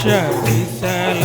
శరీసల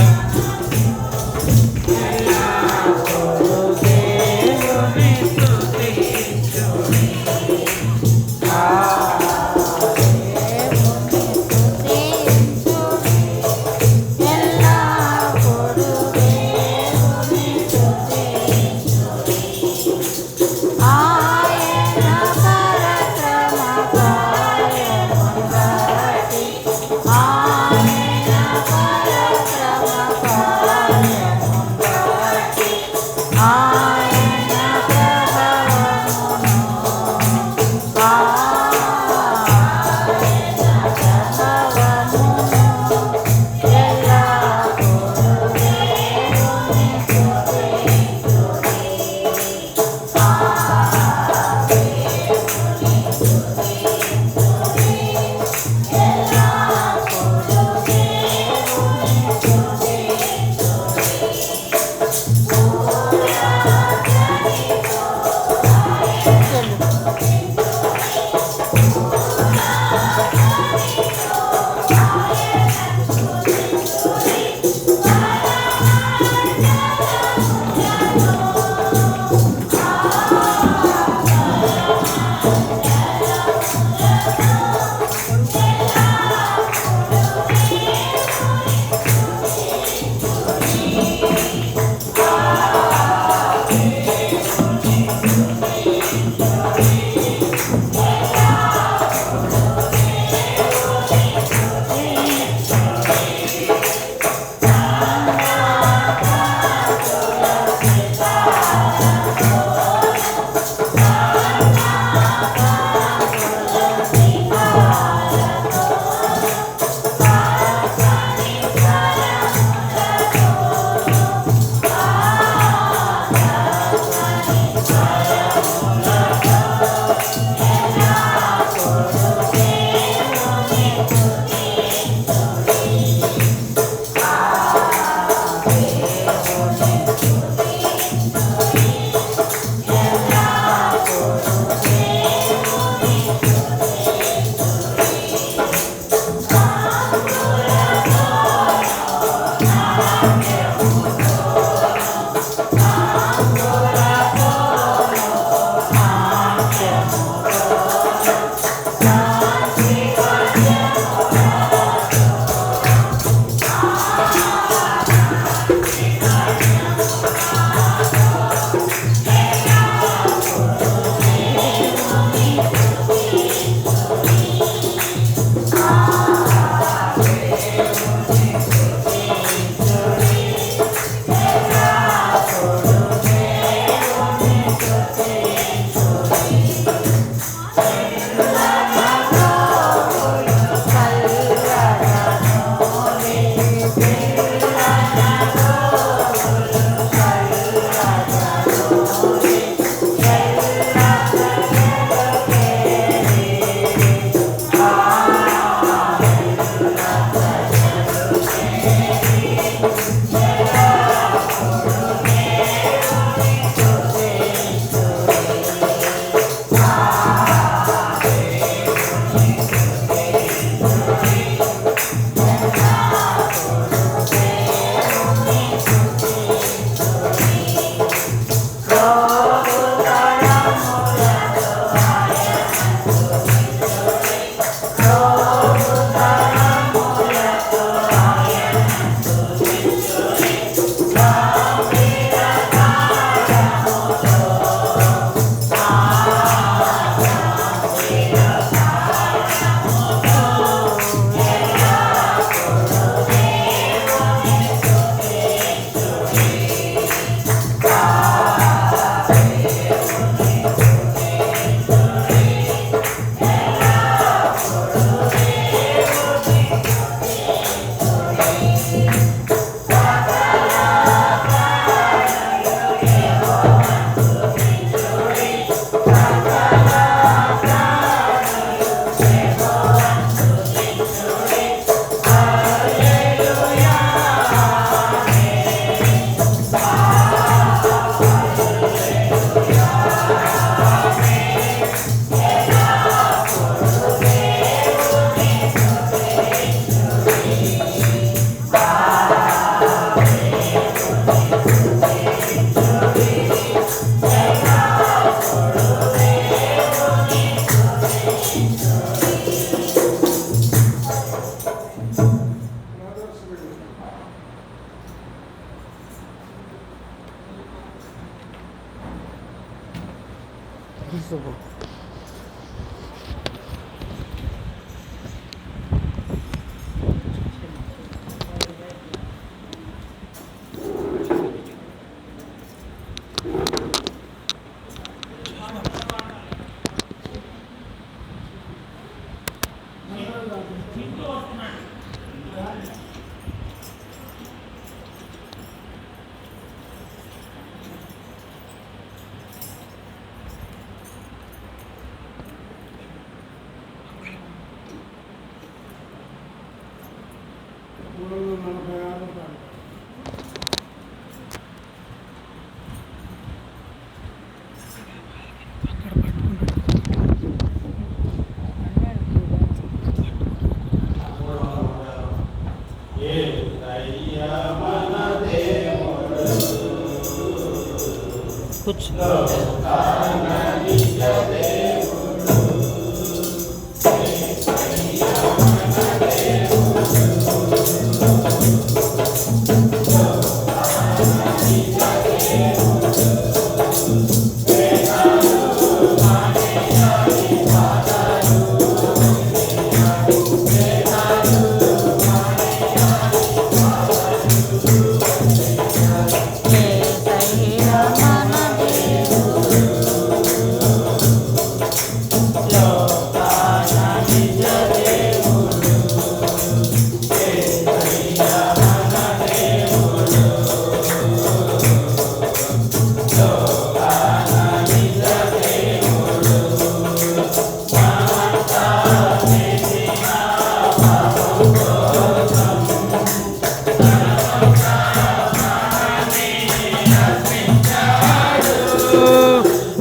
visible. कुछ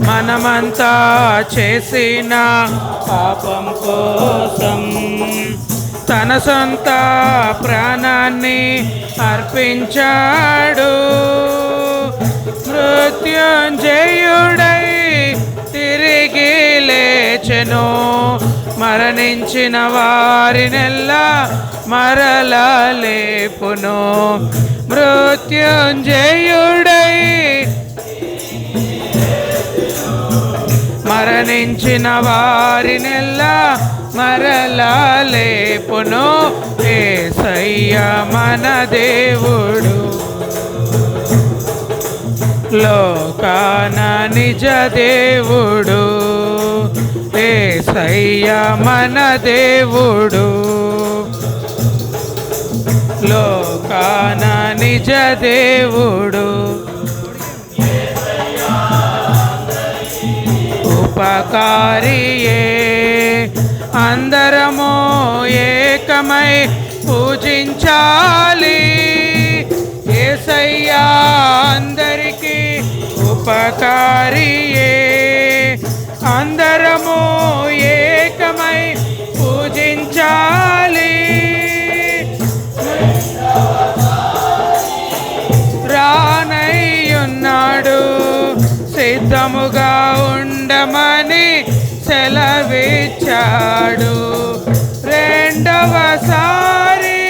మనమంతా చేసిన పాపం కోసం తన సొంత ప్రాణాన్ని అర్పించాడు. మృత్యుంజయుడై తిరిగి లేచెను. మరణించిన వారినెల్లా మరలా లేపును. మృత్యుంజయుడై మరణించిన వారినెల్లా మరలా లేపును. యేసయ్య మన దేవుడు, లోకాన నిజ దేవుడు. యేసయ్య మన దేవుడు, లోకాన నిజ దేవుడు. ఉపకారియే అందరము ఏకమై పూజించాలి. యేసయ్య అందరికీ ఉపకారియే అందరము ఏకమై పూజించాలి. రానయ్యున్నాడు, సిద్ధముగా ఉండమని సెలవిచ్చాడు. రెండవసారి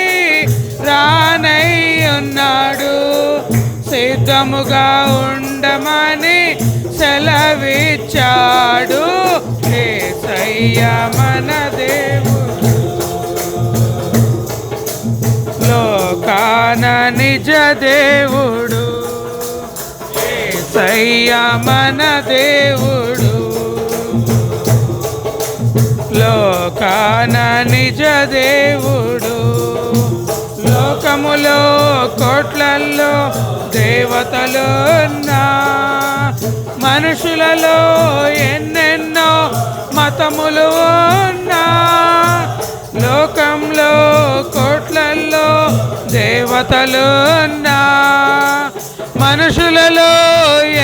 రానయ్యున్నాడు, సిద్ధముగా ఉండమని సెలవిచ్చాడు. యేసయ్య మన దేవుడు, లోకాన నిజ దేవుడు. యేసయ్య మన దేవుడు, లోకాన నిజ దేవుడు. లోకములో కోట్లల్లో దేవతలున్నా, మనుషులలో ఎన్నెన్నో మతములు ఉన్నా. లోకంలో కోట్లల్లో దేవతలున్నా, మనుషులలో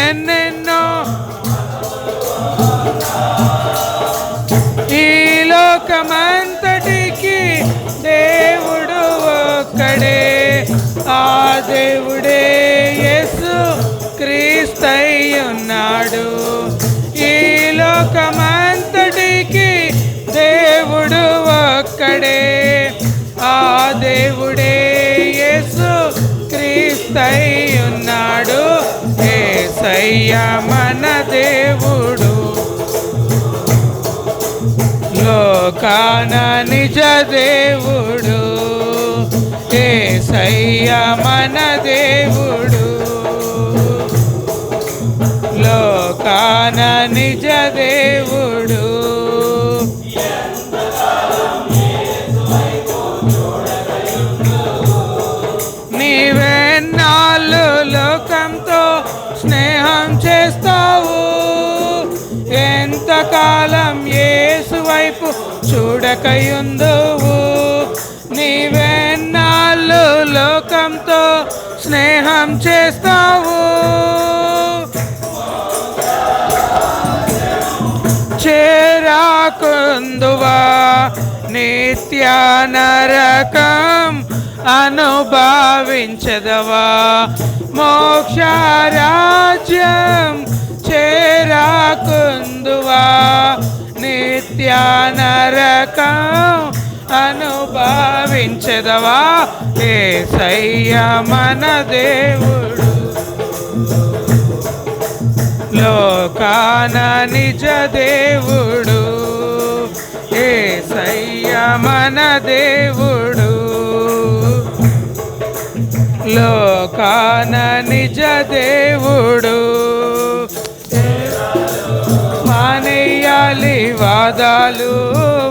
ఎన్నెన్నో. ఈ లోకమంతటికి దేవుడు ఒక్కడే, ఆ దేవుడే యేసు క్రీస్తయ్య ఉన్నాడు. ఈ లోకమంతటికి దేవుడు ఒక్కడే, ఆ దేవుడే యేసు క్రీస్తయ్య ఉన్నాడు. యేసయ్య మన దేవుడు, లోకాన నిజ దేవుడు యేసయ్య మన దేవుడు. లోకాన నిజ దేవుడు నీవెన్నాళ్ళు లోకంతో స్నేహం చేస్తావు, ఎంతకాలం యేసు వైపు చూడకయుందువు. నీవెన్నాళ్ళు లోకంతో స్నేహం చేస్తావు, చేరాకుందువా నిత్య నరకం అనుభవించదవా. మోక్ష రాజ్యం చేరాకుందువా నిత్య నరకం అనుభవించదవా. యేసయ్య మన దేవుడు లోకాన నిజ దేవుడు. యేసయ్య మన దేవుడు లోకాన నిజ దేవుడు. మానేయాలి వాదాలు,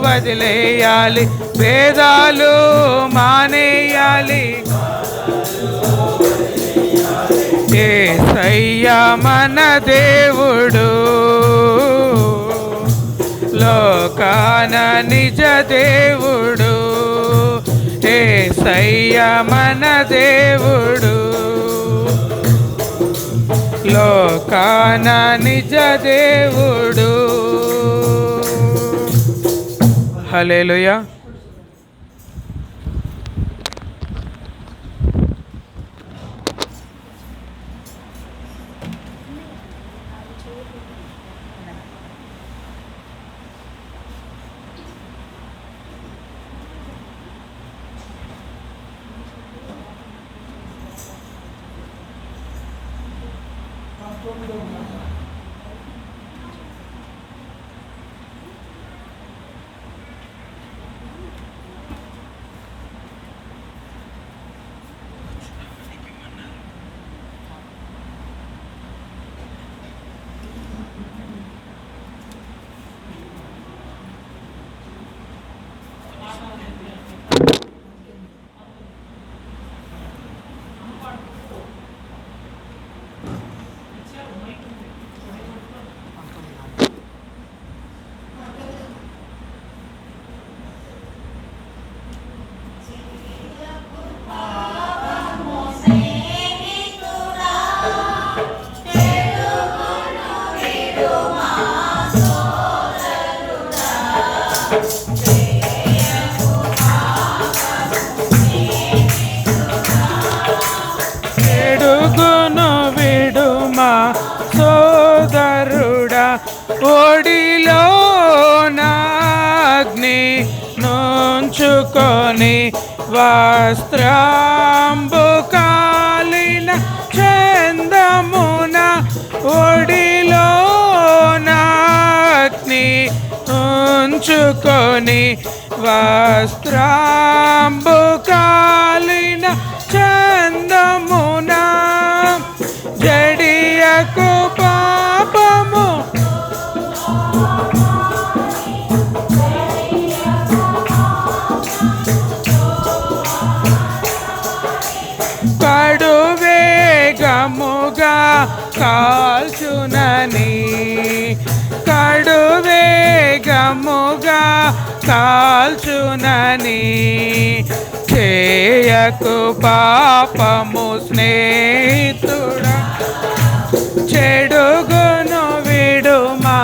వదిలేయాలి భేదాలు, మానేయాలి. యేసయ్య మన దేవుడు లోకాన నిజ దేవుడు. యేసయ్య మన దేవుడు లోకాన నిజ దేవుడు. హల్లెలూయా. సోదరుడా ఒడిలో నాగ్ని నుంచుకొని వస్త్రాంబు కాలిన చందమున ఒడిలో నాగ్ని ఉంచుకొని వస్త్రాంబు కాలిన చందమున జడియకు పాపము కడు వేగముగా కాల్చునని కడు వేగముగా కాల్చునని చేయకు పాపము స్నేహితుడా చెడుగును విడుమా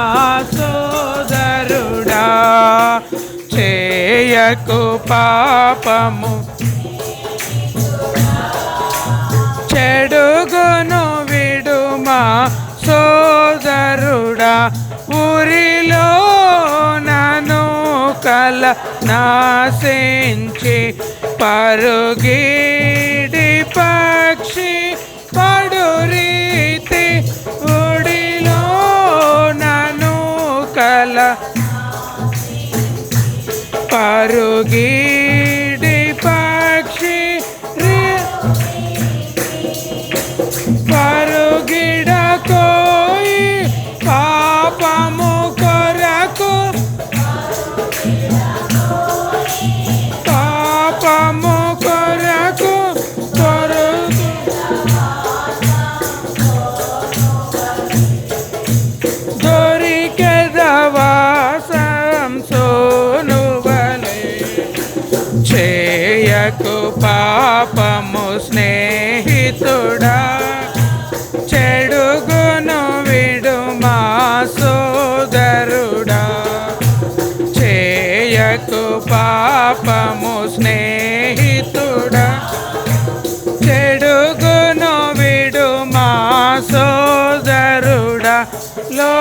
సోదరుడా చేయకు పాపము చెడుగును విడుమా సోదరుడా ఊరిలో నను కల నాశించి పరుగిడి పక్షి పడు రీతి ఊడిలో నను కల పరుగిడి పక్షి పరుగిడ కోయి పాపము కొరకు పాపము కొరకు కొరకు దొరికెదవాసం సోనువలే చేయకు పాపము స్నేహితుడా చెడుగును విడుమా సోదరుడా చేయకు పాపము స్నేహితుడా చెడుగును విడుమా సోదరుడా లో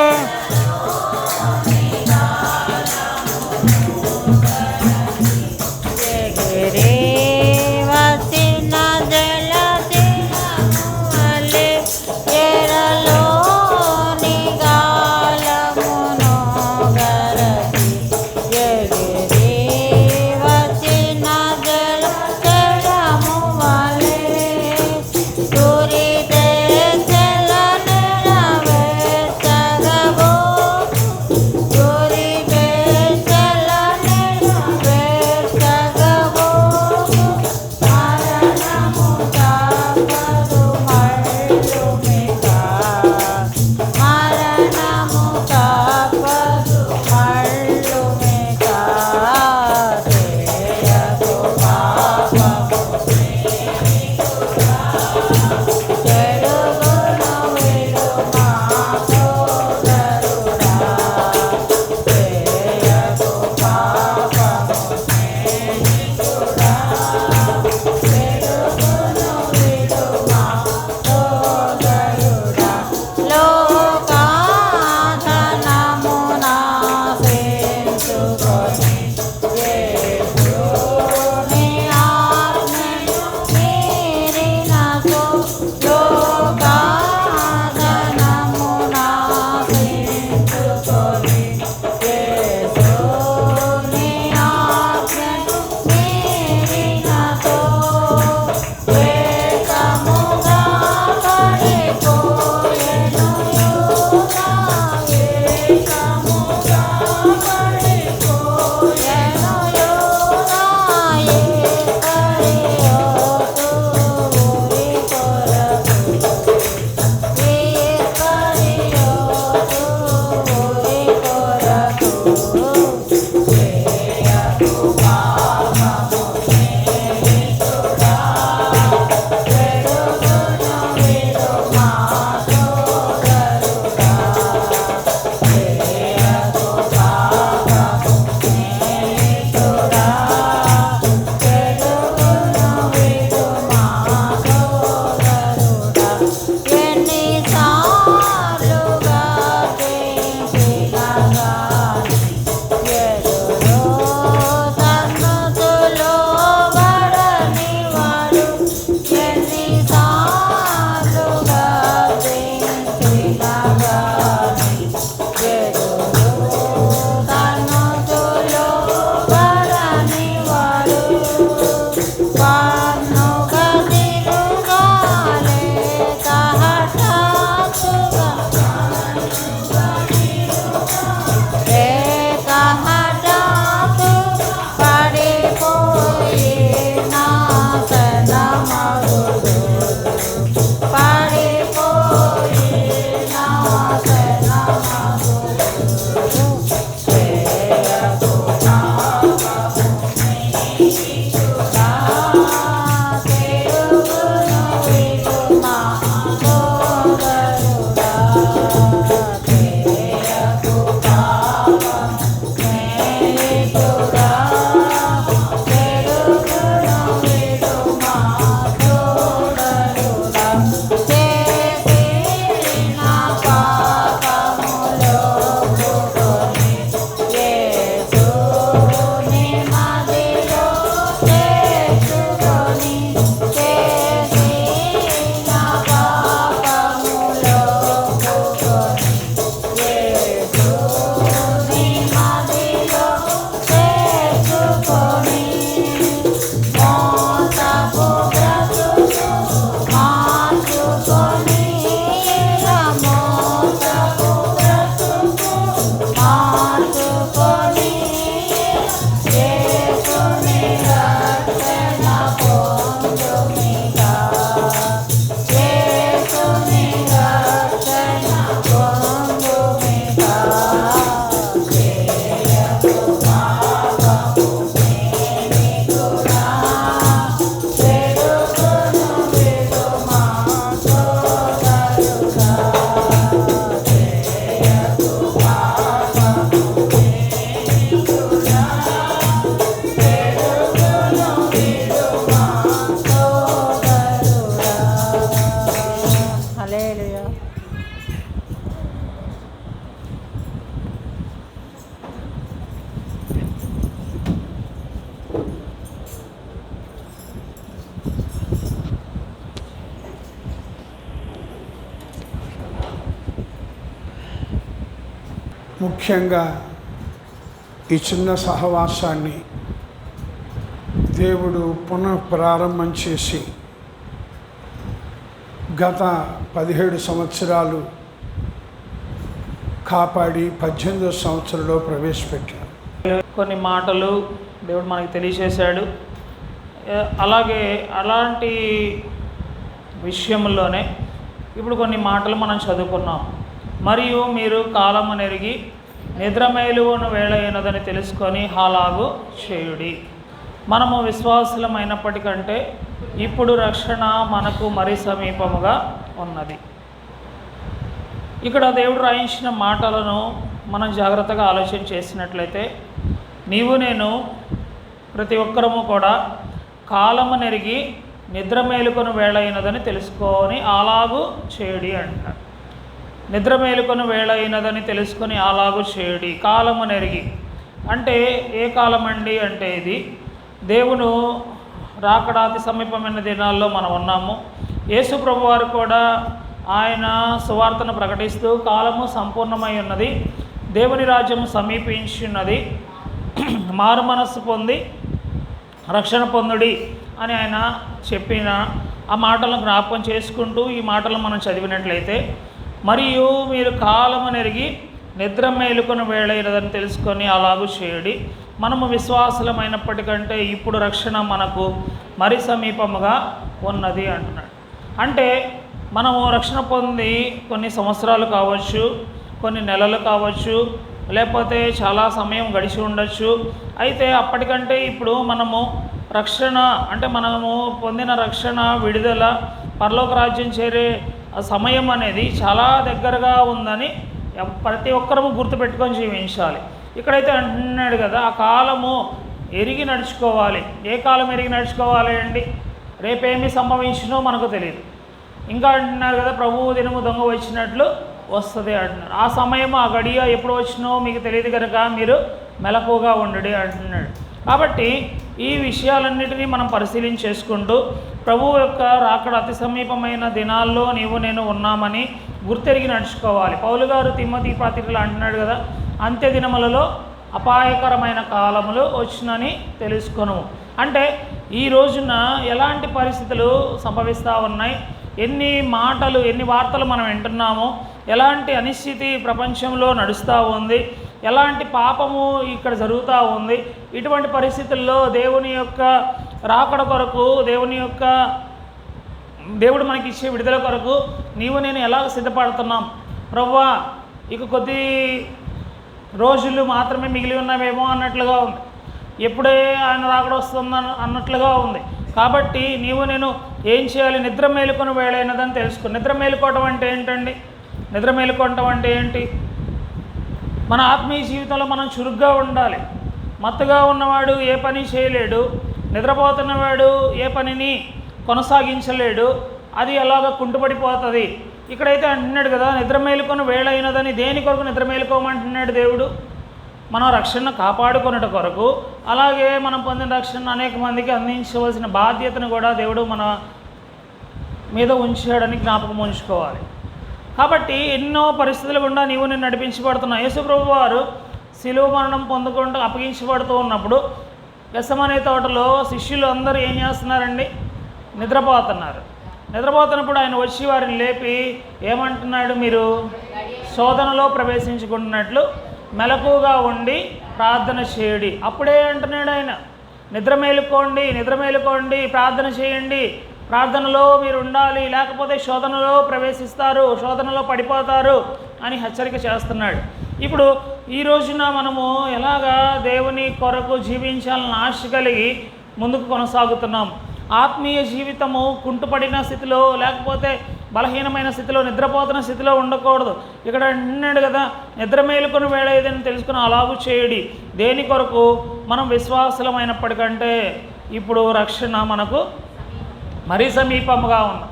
ముఖ్యంగా ఈ చిన్న సహవాసాన్ని దేవుడు పునః ప్రారంభం చేసి గత 17 సంవత్సరాలు కాపాడి 18వ సంవత్సరంలో ప్రవేశపెట్టారు. కొన్ని మాటలు దేవుడు మనకి తెలియజేశాడు. అలాగే అలాంటి విషయంలోనే ఇప్పుడు కొన్ని మాటలు మనం చదువుకున్నాం. మరియు మీరు కాలము నెరిగి నిద్ర మేలువను వేళ అయినదని తెలుసుకొని అలాగు చేయుడి. మనము విశ్వాసులమైనప్పటికంటే ఇప్పుడు రక్షణ మనకు మరి సమీపముగా ఉన్నది. ఇక్కడ దేవుడు రాయించిన మాటలను మనం జాగ్రత్తగా ఆలోచన చేసినట్లయితే నీవు నేను ప్రతి ఒక్కరము కూడా కాలము నెరిగి నిద్ర మేలుకొని వేళ అయినదని తెలుసుకొని అలాగు చేయుడి అంటారు. నిద్ర మేలుకొని వేళ అయినదని తెలుసుకొని అలాగు చేయుడి. కాలము నెరిగి అంటే ఏ కాలం అండి అంటే ఇది దేవుడు రాకడ అతి సమీపమైన దినాల్లో మనం ఉన్నాము. యేసు ప్రభు వారు కూడా ఆయన సువార్తను ప్రకటిస్తూ కాలము సంపూర్ణమై ఉన్నది, దేవుని రాజ్యము సమీపించి ఉన్నది, మారు మనస్సు పొంది రక్షణ పొందుడి అని ఆయన చెప్పిన ఆ మాటలను జ్ఞాపకం చేసుకుంటూ ఈ మాటలను మనం చదివినట్లయితే మరియు మీరు కాలము నెరిగి నిద్ర మేలుకొని వేళైనదని తెలుసుకొని అలాగూ చేయుడి. మనము విశ్వాసులమైనప్పటికంటే ఇప్పుడు రక్షణ మనకు మరి సమీపముగా ఉన్నది అంటున్నాడు. అంటే మనము రక్షణ పొంది కొన్ని సంవత్సరాలు కావచ్చు, కొన్ని నెలలు కావచ్చు, లేకపోతే చాలా సమయం గడిచి ఉండొచ్చు. అయితే అప్పటికంటే ఇప్పుడు మనము రక్షణ అంటే మనము పొందిన రక్షణ, విడుదల, పరలోక రాజ్యం చేరే సమయం అనేది చాలా దగ్గరగా ఉందని ప్రతి ఒక్కరము గుర్తుపెట్టుకొని జీవించాలి. ఇక్కడైతే అంటున్నాడు కదా, ఆ కాలము ఎరిగి నడుచుకోవాలి. ఏ కాలం ఎరిగి నడుచుకోవాలి అండి? రేపేమి సంభవించినో మనకు తెలియదు. ఇంకా అంటున్నారు కదా, ప్రభువు దినము దొంగ వచ్చినట్లు వస్తుంది అంటున్నారు. ఆ సమయం ఆ గడియ ఎప్పుడు వచ్చినో మీకు తెలియదు కనుక మీరు మెలకువగా ఉండడి అంటున్నాడు. కాబట్టి ఈ విషయాలన్నిటినీ మనం పరిశీలించేసుకుంటూ ప్రభువు యొక్క రాకడ అతి సమీపమైన దినాల్లో నీవు నేను ఉన్నామని గుర్తెరిగి నడుచుకోవాలి. పౌలు గారు తిమ్మోతి పత్రికలో అంటున్నాడు కదా, అంత్య దినములలో అపాయకరమైన కాలములు వచ్చునని తెలుసుకొను. అంటే ఈ రోజున ఎలాంటి పరిస్థితులు సంభవిస్తూ ఉన్నాయి, ఎన్ని మాటలు, ఎన్ని వార్తలు మనం వింటున్నామో, ఎలాంటి అనిశ్చితి ప్రపంచంలో నడుస్తూ ఉంది, ఎలాంటి పాపము ఇక్కడ జరుగుతూ ఉంది. ఇటువంటి పరిస్థితుల్లో దేవుని యొక్క రాకడ కొరకు, దేవుడు మనకి ఇచ్చే విడుదల కొరకు నీవు నేను ఎలా సిద్ధపడుతున్నాం? ప్రభువా ఇక కొద్ది రోజులు మాత్రమే మిగిలి ఉన్నవేమో అన్నట్లుగా ఉంది. ఎప్పుడే ఆయన రాకడ వస్తుంద అన్నట్లుగా ఉంది. కాబట్టి నీవు నేను ఏం చేయాలి? నిద్ర మేలుకొని వేళైనదని తెలుసుకో. నిద్ర మేలుకోవటం అంటే ఏంటండి? నిద్ర మేలుకోవటం అంటే ఏంటి? మన ఆత్మీయ జీవితంలో మనం చురుగ్గా ఉండాలి. మత్తుగా ఉన్నవాడు ఏ పని చేయలేడు, నిద్రపోతున్నవాడు ఏ పనిని కొనసాగించలేడు, అది ఎలాగ కుంటుపడిపోతుంది. ఇక్కడైతే అంటున్నాడు కదా, నిద్ర మేలుకొని వేళ అయినదని. దేని కొరకు నిద్ర మేలుకోమంటున్నాడు దేవుడు? మనం రక్షణ కాపాడుకొనుట కొరకు, అలాగే మనం పొందిన రక్షణ అనేక మందికి అందించవలసిన బాధ్యతను కూడా దేవుడు మన మీద ఉంచాడని జ్ఞాపకం ఉంచుకోవాలి. కాబట్టి ఎన్నో పరిస్థితులు గుండా నీవు నేను నడిపించబడుతున్నావు. యేసు ప్రభు వారు శిలువ మరణం పొందుకుంటూ అప్పగించబడుతూ ఉన్నప్పుడు గెత్సెమనే తోటలో శిష్యులు అందరూ ఏం చేస్తున్నారండి? నిద్రపోతున్నారు. నిద్రపోతున్నప్పుడు ఆయన వచ్చి వారిని లేపి ఏమంటున్నాడు? మీరు శోధనలో ప్రవేశించుకుంటున్నట్లు మెలకుగా ఉండి ప్రార్థన చేయుడి. అప్పుడే అంటున్నాడు ఆయన, నిద్ర మేలుకోండి, ప్రార్థన చేయండి, ప్రార్థనలో మీరు ఉండాలి, లేకపోతే శోధనలో ప్రవేశిస్తారు, శోధనలో పడిపోతారు అని హెచ్చరిక చేస్తున్నాడు. ఇప్పుడు ఈ రోజున మనము ఎలాగా దేవుని కొరకు జీవించాలని ఆశ కలిగి ముందుకు కొనసాగుతున్నాం. ఆత్మీయ జీవితము కుంటుపడిన స్థితిలో, లేకపోతే బలహీనమైన స్థితిలో, నిద్రపోతున్న స్థితిలో ఉండకూడదు. ఇక్కడ అన్నాడు కదా, నిద్ర మేలుకొని వేళ ఏదని తెలుసుకుని అలాగూ చేయుడి. దేని కొరకు? మనం విశ్వాసులమైనప్పటికంటే ఇప్పుడు రక్షణ మనకు మరీ సమీపముగా ఉంది.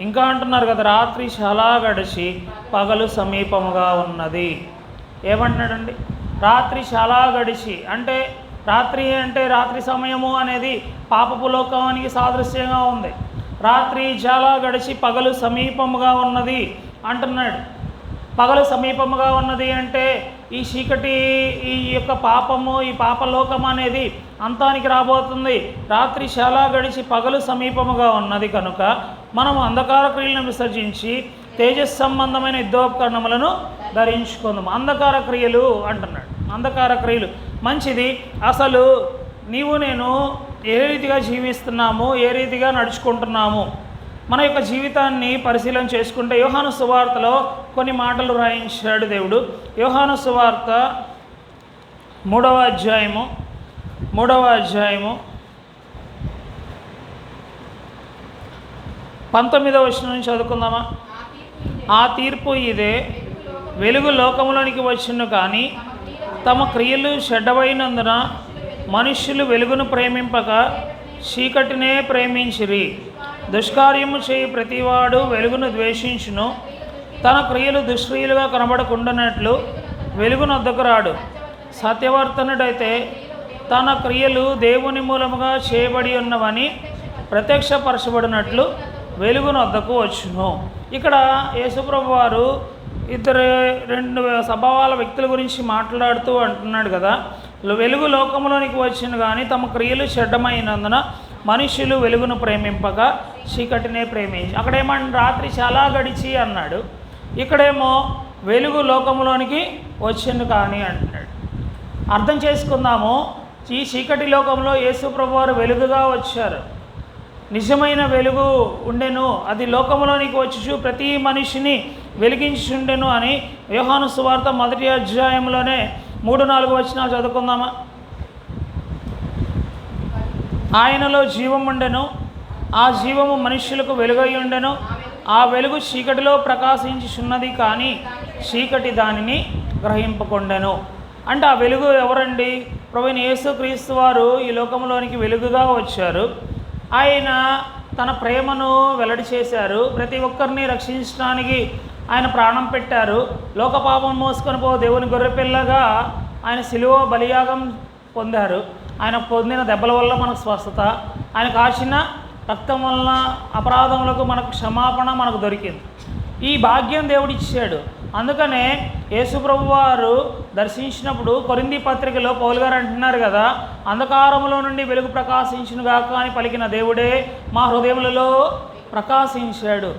ఇంకా అంటున్నారు కదా, రాత్రి చాలా గడిచి పగలు సమీపముగా ఉన్నది. ఏమంటున్నాడండి? రాత్రి చాలా గడిచి అంటే రాత్రి సమయము అనేది పాపపు లోకానికి సాదృశ్యంగా ఉంది. రాత్రి చాలా గడిచి పగలు సమీపముగా ఉన్నది అంటున్నాడు. పగలు సమీపముగా ఉన్నది అంటే ఈ చీకటి, ఈ యొక్క పాపము, ఈ పాపలోకం అనేది అంతానికి రాబోతుంది. రాత్రి చాలా గడిచి పగలు సమీపముగా ఉన్నది కనుక మనం అంధకార క్రియలను విసర్జించి తేజస్ సంబంధమైన యుద్ధోపకరణములను ధరించుకుందాం. అంధకార క్రియలు అంటున్నాడు. అంధకార క్రియలు మంచిది. అసలు నీవు నేను ఏ రీతిగా జీవిస్తున్నాము, ఏ రీతిగా నడుచుకుంటున్నాము, మన యొక్క జీవితాన్ని పరిశీలన చేసుకుంటే యోహాను సువార్తలో కొన్ని మాటలు రాయించాడు దేవుడు. యోహాను సువార్త 3వ అధ్యాయము 19వ వచనం నుంచి చదువుకుందామా? ఆ తీర్పు ఇదే, వెలుగు లోకములోనికి వచ్చును కానీ తమ క్రియలు చెడ్డవైనందున మనుష్యులు వెలుగును ప్రేమింపక చీకటినే ప్రేమించిరి. దుష్కార్యము చేయి ప్రతివాడు వెలుగును ద్వేషించును, తన క్రియలు దుష్క్రియలుగా కనబడకుండానట్లు వెలుగునొద్దకు రాడు. సత్యవర్తనుడైతే తన క్రియలు దేవుని మూలముగా చేయబడి ఉన్నవని ప్రత్యక్షపరచబడినట్లు వెలుగునొద్దకు వచ్చును. ఇక్కడ యేసుప్రభు వారు రెండు స్వభావాల వ్యక్తుల గురించి మాట్లాడుతూ అంటున్నాడు కదా, వెలుగు లోకంలోనికి వచ్చిన కానీ తమ క్రియలు చెడ్డమైనందున మనుష్యులు వెలుగును ప్రేమింపక చీకటినే ప్రేమించి. అక్కడేమో రాత్రి చాలా గడిచి అన్నాడు, ఇక్కడేమో వెలుగు లోకంలోనికి వచ్చింది కానీ అంటున్నాడు. అర్థం చేసుకుందాము, ఈ చీకటి లోకంలో యేసుప్రభు వారు వెలుగుగా వచ్చారు. నిజమైన వెలుగు ఉండెను, అది లోకంలోనికి వచ్చి ప్రతి మనిషిని వెలిగించుండెను అని యోహాను సువార్త 1వ అధ్యాయంలోనే 3-4 వచనాలు చదువుకుందామా? ఆయనలో జీవం ఉండెను, ఆ జీవము మనుష్యులకు వెలుగై ఉండెను, ఆ వెలుగు చీకటిలో ప్రకాశించుచున్నది కానీ చీకటి దానిని గ్రహింపకుండెను. అంటే ఆ వెలుగు ఎవరండి? ప్రభువైన యేసుక్రీస్తు వారు ఈ లోకంలోనికి వెలుగుగా వచ్చారు. ఆయన తన ప్రేమను వెల్లడి చేశారు. ప్రతి ఒక్కరిని రక్షించడానికి ఆయన ప్రాణం పెట్టారు. లోకపాపం మోసుకొని దేవుని గొర్రెపిల్లగా ఆయన శిలువ బలియాగం పొందారు. ఆయన పొందిన దెబ్బల వల్ల మనకు స్వస్థత, ఆయన కాచిన రక్తం వలన అపరాధములకు మనకు క్షమాపణ మనకు దొరికింది. ఈ భాగ్యం దేవుడిచ్చాడు. అందుకనే యేసుప్రభు వారు దర్శించినప్పుడు కొరింథీ పత్రికలో పౌలు గారు అంటున్నారు కదా, అంధకారములో నుండి వెలుగు ప్రకాశించునుగాక అని పలికిన దేవుడే మా హృదయములలో ప్రకాశించాడు.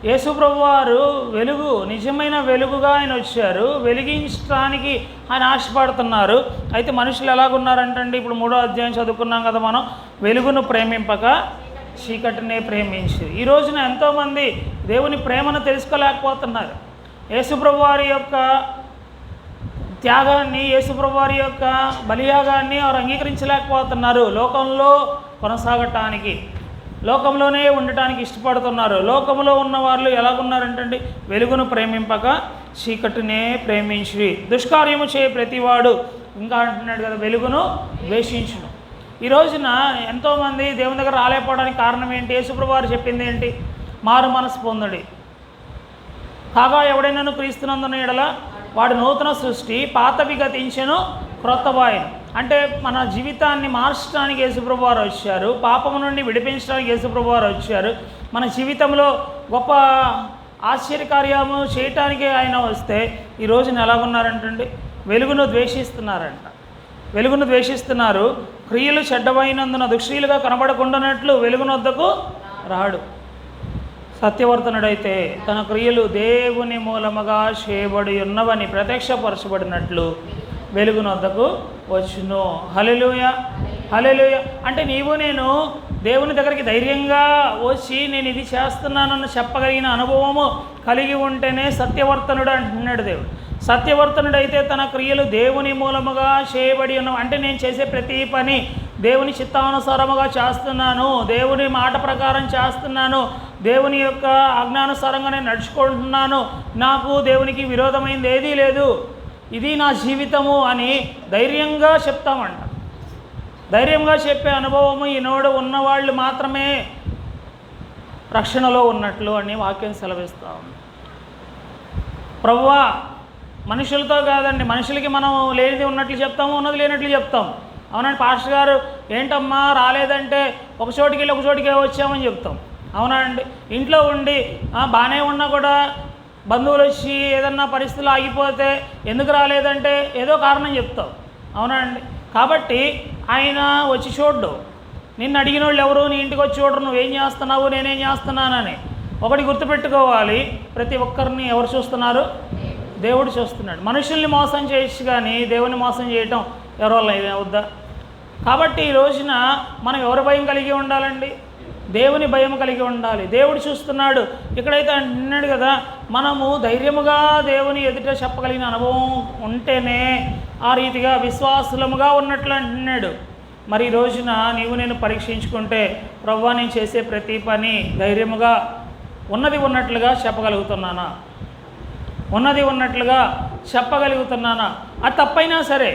యేసుప్రభు వారు వెలుగు, నిజమైన వెలుగుగా ఆయన వచ్చారు. వెలిగించడానికి ఆయన ఆశపడుతున్నారు. అయితే మనుషులు ఎలాగున్నారంటండి? ఇప్పుడు 3వ అధ్యాయం చదువుకున్నాం కదా మనం, వెలుగును ప్రేమింపక చీకటినే ప్రేమించి. ఈ రోజున ఎంతోమంది దేవుని ప్రేమను తెలుసుకోలేకపోతున్నారు. యేసుప్రభు వారి యొక్క త్యాగాన్ని, యేసుప్రభు వారి యొక్క బలియాగాన్ని వారు అంగీకరించలేకపోతున్నారు. లోకంలో కొనసాగటానికి, లోకంలోనే ఉండటానికి ఇష్టపడుతున్నారు. లోకంలో ఉన్న వాళ్ళు ఎలాగున్నారంటండి? వెలుగును ప్రేమింపక చీకటినే ప్రేమించి దుష్కార్యము చేయ ప్రతివాడు, ఇంకా అంటున్నాడు కదా, వెలుగును ద్వేషించును. ఈ రోజున ఎంతోమంది దేవుని దగ్గర రాలేకపోవడానికి కారణం ఏంటి? యేసుప్రభు వారు చెప్పింది ఏంటి? మారు మనసు పొందుడి. కాగా ఎవడైనాను క్రీస్తునందున ఎడల వాడు నూతన సృష్టి, పాతవి గతించెను క్రొత్తవాయను. అంటే మన జీవితాన్ని మార్చడానికి యేసుప్రభు వారు వచ్చారు. పాపము నుండి విడిపించడానికి యేసుప్రభు వారు వచ్చారు. మన జీవితంలో గొప్ప ఆశ్చర్యకార్యము చేయటానికి ఆయన వస్తే ఈ రోజున ఎలాగున్నారంటండి? వెలుగును ద్వేషిస్తున్నారంట. వెలుగును ద్వేషిస్తున్నారు. క్రియలు చెడ్డమైనందున దుష్క్రియలుగా కనబడకుండానట్లు వెలుగునొద్దకు రాడు. సత్యవర్తనుడైతే తన క్రియలు దేవుని మూలముగా చేయబడి ఉన్నవని ప్రత్యక్షపరచబడినట్లు వెలుగునొద్దకు వచ్చును. హల్లెలూయా, హల్లెలూయా. అంటే నీవు నేను దేవుని దగ్గరికి ధైర్యంగా వచ్చి నేను ఇది చేస్తున్నానని చెప్పగలిగిన అనుభవము కలిగి ఉంటేనే సత్యవర్తనుడు అంటున్నాడు దేవుడు. సత్యవర్తనుడైతే తన క్రియలు దేవుని మూలముగా చేయబడి ఉన్నవి. అంటే నేను చేసే ప్రతి పని దేవుని చిత్తానుసారముగా చేస్తున్నాను, దేవుని మాట ప్రకారం చేస్తున్నాను, దేవుని యొక్క ఆజ్ఞానుసారంగా నేను నడుచుకుంటున్నాను, నాకు దేవునికి విరోధమైంది ఏదీ లేదు, ఇది నా జీవితము అని ధైర్యంగా చెప్తామంట. ధైర్యంగా చెప్పే అనుభవము ఈనాడు ఉన్నవాళ్ళు మాత్రమే రక్షణలో ఉన్నట్లు అని వాక్యం సెలవిస్తూ ఉంది. ప్రభువా, మనుషులతో కాదండి, మనుషులకి మనం లేనిది ఉన్నట్లు చెప్తాము, ఉన్నది లేనట్లు చెప్తాం. అవునండి, పాస్టర్ గారు ఏంటమ్మా రాలేదంటే ఒక చోటికి వెళ్ళి ఒక చోటికి వచ్చామని చెప్తాం. అవునా అండి? ఇంట్లో ఉండి బాగానే ఉన్నా కూడా బంధువులు వచ్చి ఏదన్నా పరిస్థితులు ఆగిపోతే ఎందుకు రాలేదంటే ఏదో కారణం చెప్తావు, అవునా అండి? కాబట్టి ఆయన వచ్చి చూడ్డు. నిన్ను అడిగిన వాళ్ళు ఎవరు నీ ఇంటికి వచ్చి చూడరు, నువ్వేం చేస్తున్నావు నేనేం చేస్తున్నానని. ఒకటి గుర్తుపెట్టుకోవాలి, ప్రతి ఒక్కరిని ఎవరు చూస్తున్నారు? దేవుడు చూస్తున్నాడు. మనుషుల్ని మోసం చేయొచ్చు కానీ దేవుని మోసం చేయటం ఎవరి వల్ల అవుద్దా? కాబట్టి ఈ రోజున మనం ఎవరి భయం కలిగి ఉండాలండి? దేవుని భయం కలిగి ఉండాలి. దేవుడు చూస్తున్నాడు. ఇక్కడైతే అంటున్నాడు కదా, మనము ధైర్యముగా దేవుని ఎదుట చెప్పగలిగిన అనుభవం ఉంటేనే ఆ రీతిగా విశ్వాసులముగా ఉన్నట్లు అంటున్నాడు. మరి ఈ రోజున నీవు నేను పరీక్షించుకుంటే, ప్రభువా నేను చేసే ప్రతి పని ధైర్యముగా ఉన్నది ఉన్నట్లుగా చెప్పగలుగుతున్నానా? ఉన్నది ఉన్నట్లుగా చెప్పగలుగుతున్నానా? అది తప్పైనా సరే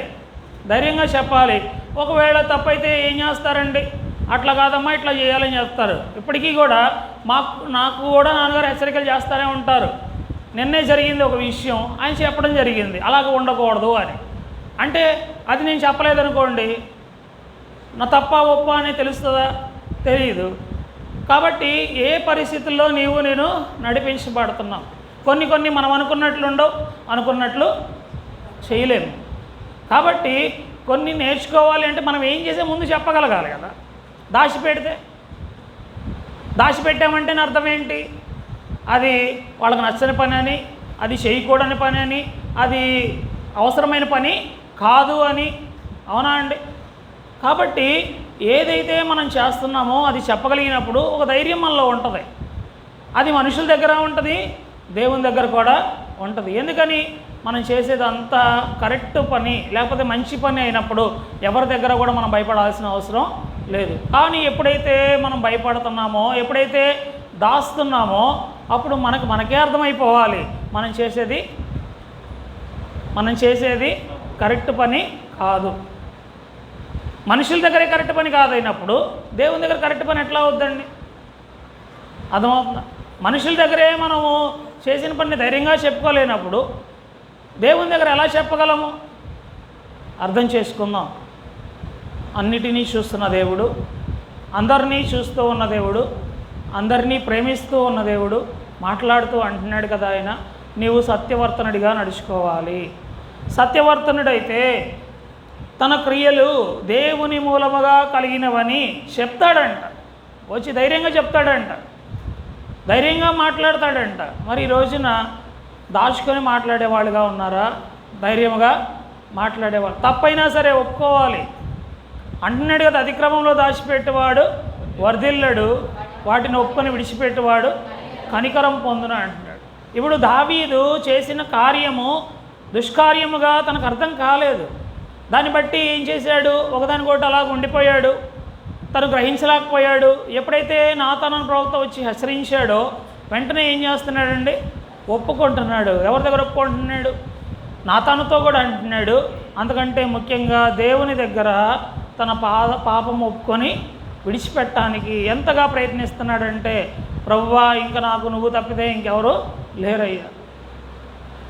ధైర్యంగా చెప్పాలి. ఒకవేళ తప్పైతే ఏం చేస్తారండి? అట్లా కాదమ్మా ఇట్లా చేయాలని చెప్తారు. ఇప్పటికీ కూడా నాకు కూడా నాన్నగారు హెచ్చరికలు చేస్తూనే ఉంటారు. నిన్నే జరిగింది ఒక విషయం, ఆయన చెప్పడం జరిగింది అలాగ ఉండకూడదు అని. అంటే అది నేను చెప్పలేదనుకోండి, నా తప్ప ఒప్ప అని తెలుస్తుందా? తెలియదు. కాబట్టి ఏ పరిస్థితుల్లో నీవు నేను నడిపించబడుతున్నాం. కొన్ని మనం అనుకున్నట్లు ఉండవు, అనుకున్నట్లు చేయలేము. కాబట్టి కొన్ని నేర్చుకోవాలి అంటే మనం ఏం చేసే ముందు చెప్పగలగాలి కదా. దాచిపెట్టామంటే అర్థం ఏంటి? అది వాళ్ళకి నచ్చని పని అని, అది చేయకూడని పని అని, అది అవసరమైన పని కాదు అని, అవునా అండి? కాబట్టి ఏదైతే మనం చేస్తున్నామో అది చెప్పగలిగినప్పుడు ఒక ధైర్యం మనలో ఉంటుంది. అది మనుషుల దగ్గర ఉంటుంది, దేవుని దగ్గర కూడా ఉంటుంది. ఎందుకని? మనం చేసేది అంతా కరెక్ట్ పని లేకపోతే మంచి పని అయినప్పుడు ఎవరి దగ్గర కూడా మనం భయపడాల్సిన అవసరం లేదు. కానీ ఎప్పుడైతే మనం భయపడుతున్నామో, ఎప్పుడైతే దాస్తున్నామో, అప్పుడు మనకే అర్థమైపోవాలి మనం చేసేది కరెక్ట్ పని కాదు. మనుషుల దగ్గరే కరెక్ట్ పని కాదైనప్పుడు దేవుని దగ్గర కరెక్ట్ పని ఎట్లా అవుద్దండి? అర్థమవుతుందా? మనుషుల దగ్గరే మనము చేసిన పని ధైర్యంగా చెప్పుకోలేనప్పుడు దేవుని దగ్గర ఎలా చెప్పగలము? అర్థం చేసుకుందాం. అన్నిటినీ చూస్తున్న దేవుడు, అందరినీ చూస్తూ ఉన్న దేవుడు, అందరినీ ప్రేమిస్తూ ఉన్న దేవుడు మాట్లాడుతూ అంటున్నాడు కదా ఆయన, నీవు సత్యవర్తనుడిగా నడుచుకోవాలి. సత్యవర్తనుడైతే తన క్రియలు దేవుని మూలముగా కలిగినవని చెప్తాడంట. వచ్చి ధైర్యంగా చెప్తాడంట, ధైర్యంగా మాట్లాడతాడంట. మరి ఈ రోజున దాచుకొని మాట్లాడేవాళ్ళుగా ఉన్నారా? ధైర్యంగా మాట్లాడేవాళ్ళు. తప్పైనా సరే ఒప్పుకోవాలి అంటున్నాడు కదా. అతిక్రమంలో దాచిపెట్టేవాడు వర్ధిల్లడు, వాటిని ఒప్పుకొని విడిచిపెట్టేవాడు కనికరం పొందున అంటున్నాడు. ఇప్పుడు దావీదు చేసిన కార్యము దుష్కార్యముగా తనకు అర్థం కాలేదు. దాన్ని బట్టి ఏం చేశాడు? ఒకదానికొకటి అలాగ ఉండిపోయాడు, తను గ్రహించలేకపోయాడు. ఎప్పుడైతే నాతాను ప్రవక్త వచ్చి హెచ్చరించాడో వెంటనే ఏం చేస్తున్నాడండి? ఒప్పుకుంటున్నాడు. ఎవరి దగ్గర ఒప్పుకుంటున్నాడు? నాతానుతో కూడా అంటున్నాడు. అంతకంటే ముఖ్యంగా దేవుని దగ్గర తన పాపం ఒప్పుకొని విడిచిపెట్టడానికి ఎంతగా ప్రయత్నిస్తున్నాడంటే, ప్రభువా ఇంకా నాకు నువ్వు తప్పితే ఇంకెవరు లేరయ్యా,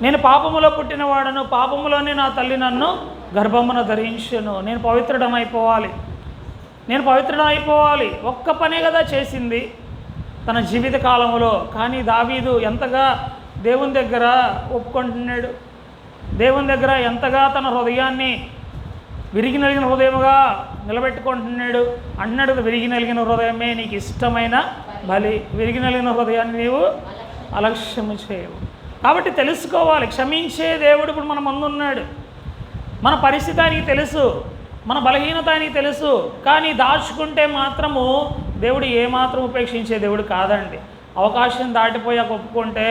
నేను పాపములో పుట్టినవాడను, పాపములోనే నా తల్లి నన్ను గర్భమున ధరించెను, నేను పవిత్రుడం అయిపోవాలి. ఒక్క పనే కదా చేసింది తన జీవిత కాలంలో. కానీ దావీదు ఎంతగా దేవుని దగ్గర ఒప్పుకుంటున్నాడు, దేవుని దగ్గర ఎంతగా తన హృదయాన్ని విరిగి నలిగిన హృదయముగా నిలబెట్టుకుంటున్నాడు. అంటున్నాడు, విరిగి నలిగిన హృదయమే నీకు ఇష్టమైన బలి, విరిగి నలిగిన హృదయాన్ని నీవు అలక్ష్యము చేయవు. కాబట్టి తెలుసుకోవాలి, క్షమించే దేవుడు ఇప్పుడు మన ముందున్నాడు. మన పరిస్థితి ఆయనకి తెలుసు, మన బలహీనత ఆయనకి తెలుసు. కానీ దాచుకుంటే మాత్రము దేవుడు ఏమాత్రం ఉపేక్షించే దేవుడు కాదండి. అవకాశం దాటిపోయాక ఒప్పుకుంటే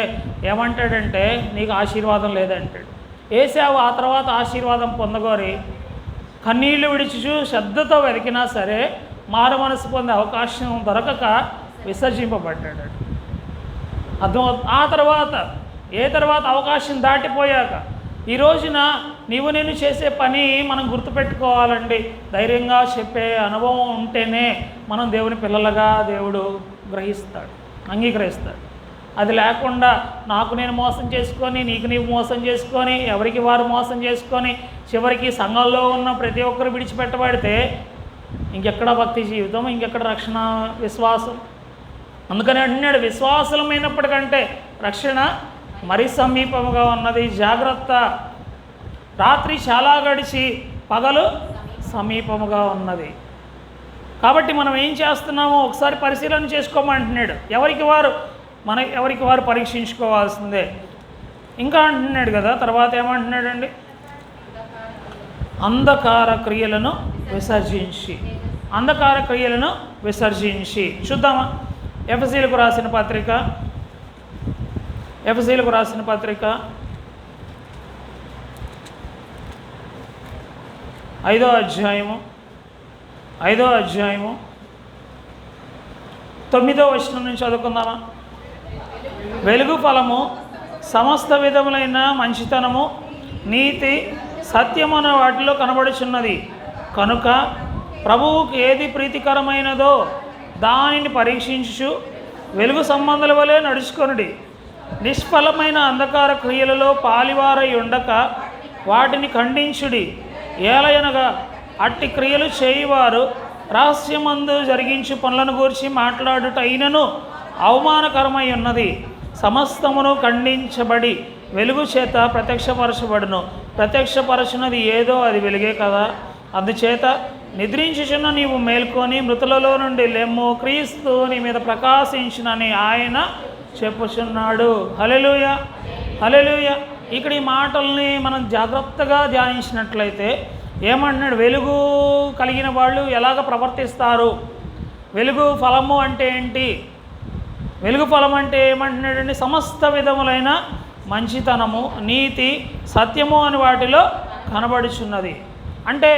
ఏమంటాడంటే నీకు ఆశీర్వాదం లేదంటాడు. ఏసావు ఆ తర్వాత ఆశీర్వాదం పొందగోరి కన్నీళ్లు విడిచుచు శ్రద్ధతో వెతికినా సరే మారు మనసు పొందే అవకాశం దొరకక విసర్జింపబడ్డాడు. అర్థం. ఆ తర్వాత అవకాశం దాటిపోయాక ఈ రోజున నీవు నేను చేసే పని మనం గుర్తుపెట్టుకోవాలండి. ధైర్యంగా చెప్పే అనుభవం ఉంటేనే మనం దేవుని పిల్లలుగా దేవుడు అంగీకరిస్తాడు. అది లేకుండా నాకు నేను మోసం చేసుకొని, నీకు నీవు మోసం చేసుకొని, ఎవరికి వారు మోసం చేసుకొని, చివరికి సంఘంలో ఉన్న ప్రతి ఒక్కరు విడిచిపెట్టబడితే ఇంకెక్కడ భక్తి జీవితం, ఇంకెక్కడ రక్షణ, విశ్వాసం? అందుకని అంటున్నాడు, విశ్వాసమైనప్పటికంటే రక్షణ మరి సమీపముగా ఉన్నది. జాగ్రత్త, రాత్రి చాలా గడిచి పగలు సమీపముగా ఉన్నది. కాబట్టి మనం ఏం చేస్తున్నామో ఒకసారి పరిశీలన చేసుకోమంటున్నాడు. ఎవరికి వారు పరీక్షించుకోవాల్సిందే. ఇంకా అంటున్నాడు కదా, తర్వాత ఏమంటున్నాడండి? అంధకార క్రియలను విసర్జించి. చూద్దామా? ఎఫెసీయులకు రాసిన పత్రిక 5వ అధ్యాయము 9వ వచనం నుంచి చదువుకుందామా? వెలుగు ఫలము సమస్త విధములైన మంచితనము, నీతి, సత్యమైన వాటిలో కనబడుచున్నది. కనుక ప్రభువుకు ఏది ప్రీతికరమైనదో దానిని పరీక్షించు వెలుగు సంబంధుల వలె నడుచుకొనుడి. నిష్ఫలమైన అంధకార క్రియలలో పాలివారై ఉండక వాటిని ఖండించుడి. ఏలయనగా అట్టి క్రియలు చేయువారు రహస్యమందు జరిగించు పనులను గూర్చి మాట్లాడుట అయినను అవమానకరమై ఉన్నది. సమస్తమును ఖండించబడి వెలుగు చేత ప్రత్యక్షపరచబడును. ప్రత్యక్షపరచున్నది ఏదో అది వెలుగే కదా. అందుచేత నిద్రించుచున్న నీవు మేల్కొని మృతులలో నుండి లెమ్ము, క్రీస్తు నీ మీద ప్రకాశించునని ఆయన చెప్పుచున్నాడు. హల్లెలూయా, హల్లెలూయా. ఇక్కడ ఈ మాటల్ని మనం జాగ్రత్తగా ధ్యానించినట్లయితే ఏమంటున్నాడు? వెలుగు కలిగిన వాళ్ళు ఎలాగ ప్రవర్తిస్తారు? వెలుగు ఫలము అంటే ఏంటి? వెలుగు ఫలం అంటే ఏమంటున్నాడండి? సమస్త విధములైన మంచితనము, నీతి, సత్యము అని వాటిలో కనబడుచున్నది. అంటే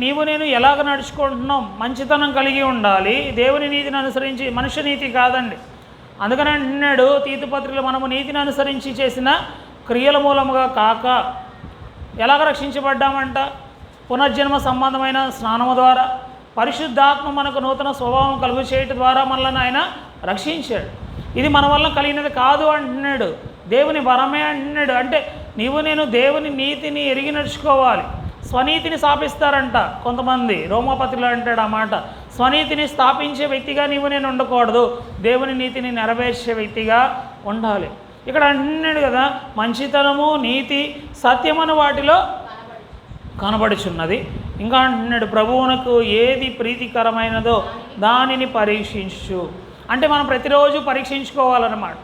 నీవు నేను ఎలాగ నడుచుకుంటున్నాం? మంచితనం కలిగి ఉండాలి. దేవుని నీతిని అనుసరించి, మనుష్య నీతి కాదండి. అందుకని అంటున్నాడు తీతుపత్రికలో, మనము నీతిని అనుసరించి చేసిన క్రియల మూలముగా కాక ఎలాగ రక్షించబడ్డామంట? పునర్జన్మ సంబంధమైన స్నానము ద్వారా, పరిశుద్ధాత్మ మనకు నూతన స్వభావం కలుగు చేయటం ద్వారా మనల్ని ఆయన రక్షించాడు. ఇది మన వల్ల కలిగినది కాదు అంటున్నాడు. దేవుని వరమే అంటున్నాడు. అంటే నీవు నేను దేవుని నీతిని ఎరిగి నడుచుకోవాలి. స్వనీతిని స్థాపిస్తారంట కొంతమంది. రోమాపత్రికలో అంటాడు ఆ మాట. స్వనీతిని స్థాపించే వ్యక్తిగా నీవు నేను ఉండకూడదు, దేవుని నీతిని నెరవేర్చే వ్యక్తిగా ఉండాలి. ఇక్కడ అంటున్నాడు కదా, మంచితనము, నీతి, సత్యమని వాటిలో కనబడుచున్నది. ఇంకా అంటున్నాడు ప్రభువునకు ఏది ప్రీతికరమైనదో దానిని పరీక్షించు. అంటే మనం ప్రతిరోజు పరీక్షించుకోవాలన్నమాట.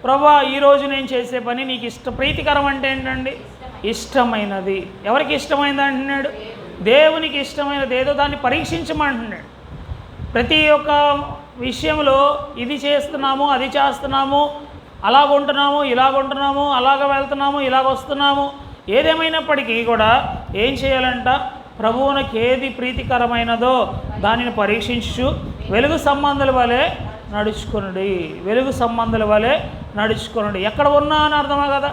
ప్రభువా, ఈరోజు నేను చేసే పని నీకు ప్రీతికరం అంటే ఏంటండి? ఇష్టమైనది. ఎవరికి ఇష్టమైనది అంటున్నాడు? దేవునికి ఇష్టమైనది ఏదో దాన్ని పరీక్షించమంటున్నాడు. ప్రతి ఒక్క విషయంలో ఇది చేస్తున్నాము, అది చేస్తున్నాము, అలాగుంటున్నాము, ఇలాగుంటున్నాము, అలాగ వెళ్తున్నాము, ఇలాగ వస్తున్నాము, ఏదేమైనప్పటికీ కూడా ఏం చేయాలంట? ప్రభువునికి ఏది ప్రీతికరమైనదో దానిని పరీక్షించు వెలుగు సంబంధుల వలె నడుచుకునుడి. వెలుగు సంబంధుల వలె నడుచుకునుడి. ఎక్కడ ఉన్నా అని అర్థమే కదా.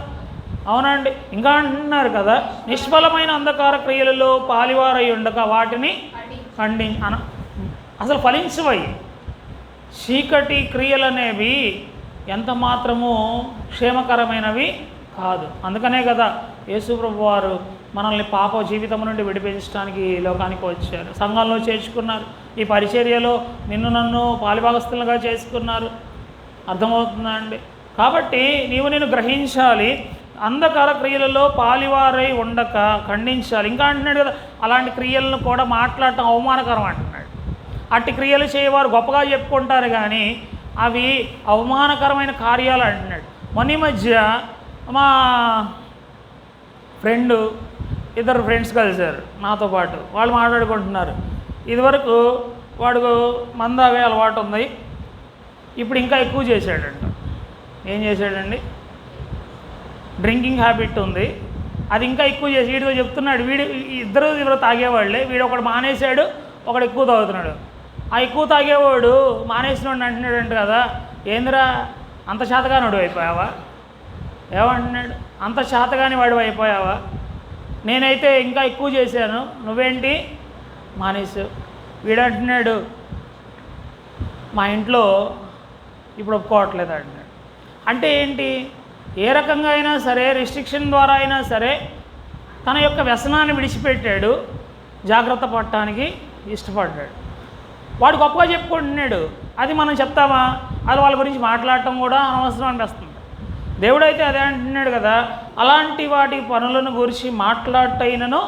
అవునండి. ఇంకా అంటున్నారు కదా, నిష్ఫలమైన అంధకార క్రియలలో పాలివారై ఉండక వాటిని అసలు ఫలించవై. చీకటి క్రియలు అనేవి ఎంత మాత్రము క్షేమకరమైనవి కాదు. అందుకనే కదా యేసుప్రభు వారు మనల్ని పాప జీవితం నుండి విడిపించడానికి ఈ లోకానికి వచ్చారు. సంఘంలో చేర్చుకున్నారు. ఈ పరిచర్యలో నిన్ను నన్ను పాలిభాగస్తులుగా చేసుకున్నారు. అర్థమవుతుందా అండి? కాబట్టి నీవు నేను గ్రహించాలి. అంధకార క్రియలలో పాలివారై ఉండక ఖండించాలి. ఇంకా అంటున్నాడు కదా, అలాంటి క్రియలను కూడా మాట్లాడటం అవమానకరం అంటున్నాడు. అట్టి క్రియలు చేయవారు గొప్పగా చెప్పుకుంటారు కానీ అవి అవమానకరమైన కార్యాలు అంటున్నాడు. మొన్న మధ్య మా ఇద్దరు ఫ్రెండ్స్ కలిశారు నాతో పాటు. వాళ్ళు మాట్లాడుకుంటున్నారు. ఇదివరకు వాడు మందాగే అలవాటు ఉంది, ఇప్పుడు ఇంకా ఎక్కువ చేశాడంట. ఏం చేశాడండి? డ్రింకింగ్ హ్యాబిట్ ఉంది, అది ఇంకా ఎక్కువ చేసి వీడితో చెప్తున్నాడు. ఇద్దరు తాగేవాళ్ళే. వీడు ఒకడు మానేశాడు, ఒకడు ఎక్కువ తాగుతున్నాడు. ఆ ఎక్కువ తాగేవాడు మానేసినోడు అంటున్నాడంట కదా, ఏందిరా అంత శాతగానుడు అయిపోయావా? ఏమంటున్నాడు? అంత శాతగాని వాడు అయిపోయావా? నేనైతే ఇంకా ఎక్కువ చేశాను, నువ్వేంటి మానేసావు? వీడంటున్నాడు మా ఇంట్లో ఇప్పుడు ఒప్పుకోవట్లేదు అంటున్నాడు. అంటే ఏంటి? ఏ రకంగా అయినా సరే, రిస్ట్రిక్షన్ ద్వారా అయినా సరే తన యొక్క వ్యసనాన్ని విడిచిపెట్టాడు, జాగ్రత్త పడటానికి ఇష్టపడ్డాడు. వాడు గొప్పగా చెప్పుకుంటున్నాడు. అది మనం చెప్తామా? అది వాళ్ళ గురించి మాట్లాడటం కూడా అనవసరం అనిపిస్తుంది. దేవుడైతే అదే అంటున్నాడు కదా, అలాంటి వాటి పనులను గురించి మాట్లాడటైనను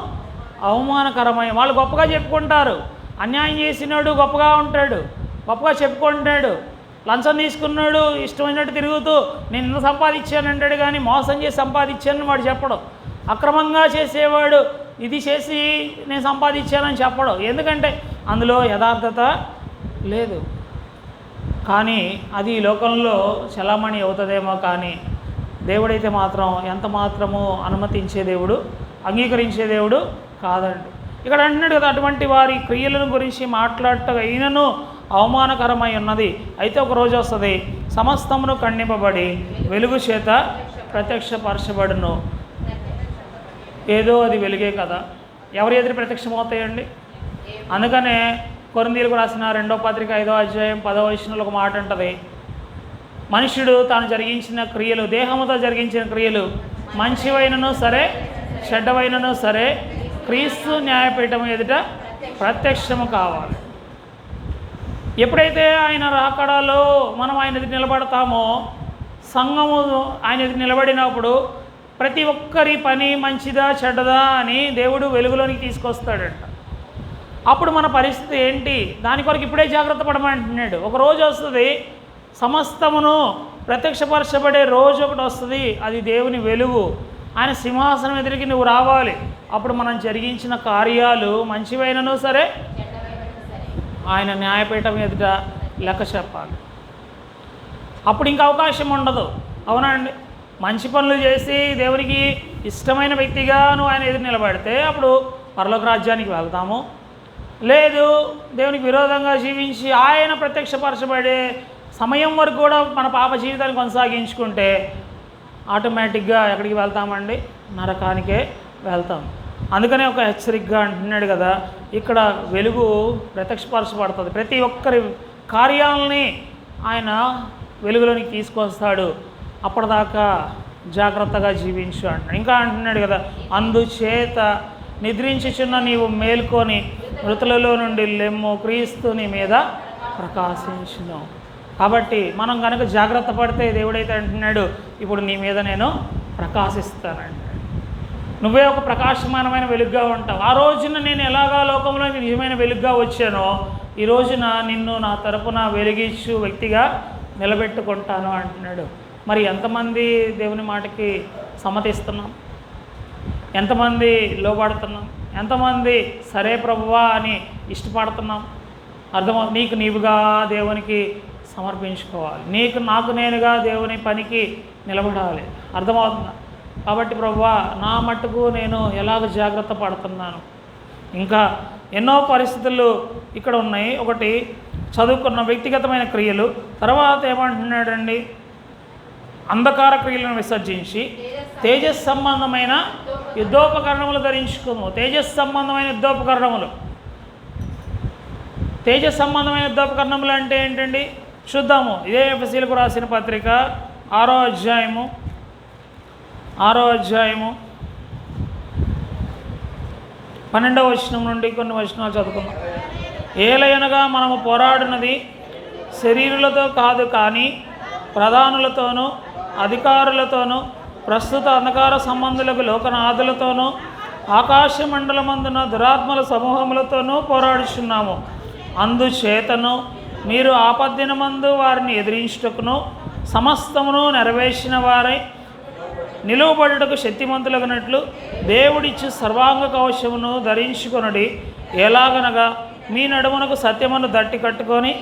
అవమానకరమైన. వాళ్ళు గొప్పగా చెప్పుకుంటారు, అన్యాయం చేసినాడు గొప్పగా ఉంటాడు, గొప్పగా చెప్పుకుంటాడు. లంచం తీసుకున్నాడు ఇష్టమైనట్టు తిరుగుతూ నేను ఇంత సంపాదించాను అంటాడు, కానీ మోసం చేసి సంపాదించానని వాడు చెప్పడం. అక్రమంగా చేసేవాడు ఇది చేసి నేను సంపాదించానని చెప్పడం. ఎందుకంటే అందులో యథార్థత లేదు. కానీ అది ఈ లోకంలో చలామణి అవుతుందేమో, కానీ దేవుడైతే మాత్రం ఎంత మాత్రము అనుమతించే దేవుడు, అంగీకరించే దేవుడు కాదండి. ఇక్కడ అంటున్నాడు కదా, అటువంటి వారి క్రియలను గురించి మాట్లాడటం అయినను అవమానకరమై ఉన్నది. అయితే ఒక రోజు వస్తుంది, సమస్తమును ఖండింపబడి వెలుగు చేత ప్రత్యక్షపరచబడును. ఏదో అది వెలుగే కదా, ఎవరి ఎదురు ప్రత్యక్షమవుతాయండి? అందుకనే కొరింథీయులకు రాసిన 2వ పత్రిక 5వ అధ్యాయం 10వ వచనంలో ఒక మాట ఉంటుంది, మనుష్యుడు తాను జరిగించిన క్రియలు, దేహముతో జరిగించిన క్రియలు మంచివైనను సరే చెడ్డవైనను సరే క్రీస్తు న్యాయపీఠం ఎదుట ప్రత్యక్షము కావాలి. ఎప్పుడైతే ఆయన రాకడలో మనం ఆయన ఎదురు నిలబడతామో, సంఘము ఆయన ఎదురు నిలబడినప్పుడు ప్రతి ఒక్కరి పని మంచిదా చెడ్డదా అని దేవుడు వెలుగులోనికి తీసుకొస్తాడంట. అప్పుడు మన పరిస్థితి ఏంటి? దాని కొరకు ఇప్పుడే జాగ్రత్త పడమంటున్నాడు. ఒక రోజు వస్తుంది, సమస్తమును ప్రత్యక్షపరచబడే రోజు ఒకటి వస్తుంది, అది దేవుని వెలుగు. ఆయన సింహాసనం ఎదురికి నువ్వు రావాలి. అప్పుడు మనం జరిగించిన కార్యాలు మంచివైనను సరే ఆయన న్యాయపీఠం ఎదుట లెక్క చెప్పాలి. అప్పుడు ఇంకా అవకాశం ఉండదు. అవునా అండి? మంచి పనులు చేసి దేవునికి ఇష్టమైన వ్యక్తిగా నువ్వు ఆయన ఎదురు నిలబడితే అప్పుడు పరలోక రాజ్యానికి వెళ్తాము. లేదు, దేవునికి విరోధంగా జీవించి ఆయన ప్రత్యక్షపరచబడే సమయం వరకు కూడా మన పాప జీవితాన్ని కొనసాగించుకుంటే ఆటోమేటిక్గా ఎక్కడికి వెళ్తామండి? నరకానికే వెళ్తాం. అందుకనే ఒక హెచ్చరికగా అంటున్నాడు కదా, ఇక్కడ వెలుగు ప్రత్యక్షపరచబడుతుంది. ప్రతి ఒక్కరి కార్యాలని ఆయన వెలుగులోనికి తీసుకొస్తాడు. అప్పటిదాకా జాగ్రత్తగా జీవించు అంటున్నాడు. ఇంకా అంటున్నాడు కదా, అందుచేత నిద్రించుచున్న నీవు మేల్కొని మృతులలో నుండి లెమ్ము, క్రీస్తు నీ మీద ప్రకాశించును. కాబట్టి మనం కనుక జాగ్రత్త పడితే దేవుడైతే అంటున్నాడు, ఇప్పుడు నీ మీద నేను ప్రకాశిస్తానంటాడు. నువ్వే ఒక ప్రకాశమానమైన వెలుగుగా ఉంటావు. ఆ రోజున నేను ఎలాగా లోకంలోకి నిజమైన వెలుగుగా వచ్చానో, ఈ రోజున నిన్ను నా తరపున వెలిగించు వ్యక్తిగా నిలబెట్టుకుంటాను అంటున్నాడు. మరి ఎంతమంది దేవుని మాటకి సమ్మతిస్తున్నాం? ఎంతమంది లోబడుతున్నాం? ఎంతమంది సరే ప్రభువా అని ఇష్టపడుతున్నాం? నీకు నీవుగా దేవునికి సమర్పించుకోవాలి. నాకు నేనుగా దేవుని పనికి నిలబడాలి. అర్థమవుతుందా? కాబట్టి ప్రభువా, నా మట్టుకు నేను ఎలాగ జాగ్రత్త పడుతున్నాను? ఇంకా ఎన్నో పరిస్థితులు ఇక్కడ ఉన్నాయి. ఒకటి చదువుకున్న వ్యక్తిగతమైన క్రియలు, తర్వాత ఏమంటున్నాడండి, అంధకార క్రియలను విసర్జించి తేజస్ సంబంధమైన యుద్ధోపకరణములు ధరించుకోము. తేజస్ సంబంధమైన యుద్ధోపకరణములు, తేజస్ సంబంధమైన యుద్ధోపకరణములు అంటే ఏంటండి? చూద్దాము. ఇదే ఎఫెసీయులకు రాసిన పత్రిక 6వ అధ్యాయము 12వ వచనం నుండి కొన్ని వచనాలు చదువుకుందాం. ఏలయనగా మనము పోరాడినది శరీరులతో కాదు, కానీ ప్రధానులతోనూ అధికారులతోనూ ప్రస్తుత అంధకార సంబంధులకు లోకనాథులతోనూ ఆకాశ మండలమందున దురాత్మల సమూహములతోనూ పోరాడుచున్నాము. అందుచేతను మీరు ఆపద్దినమందు వారిని ఎదిరించుటకును సమస్తమును నెరవేర్చిన వారై నిలువబడుటకు శక్తిమంతులగినట్లు దేవుడిచ్చు సర్వాంగ కవచమును ధరించుకొనుడి. ఎలాగనగా మీ నడుమునకు సత్యమును దట్టి కట్టుకొని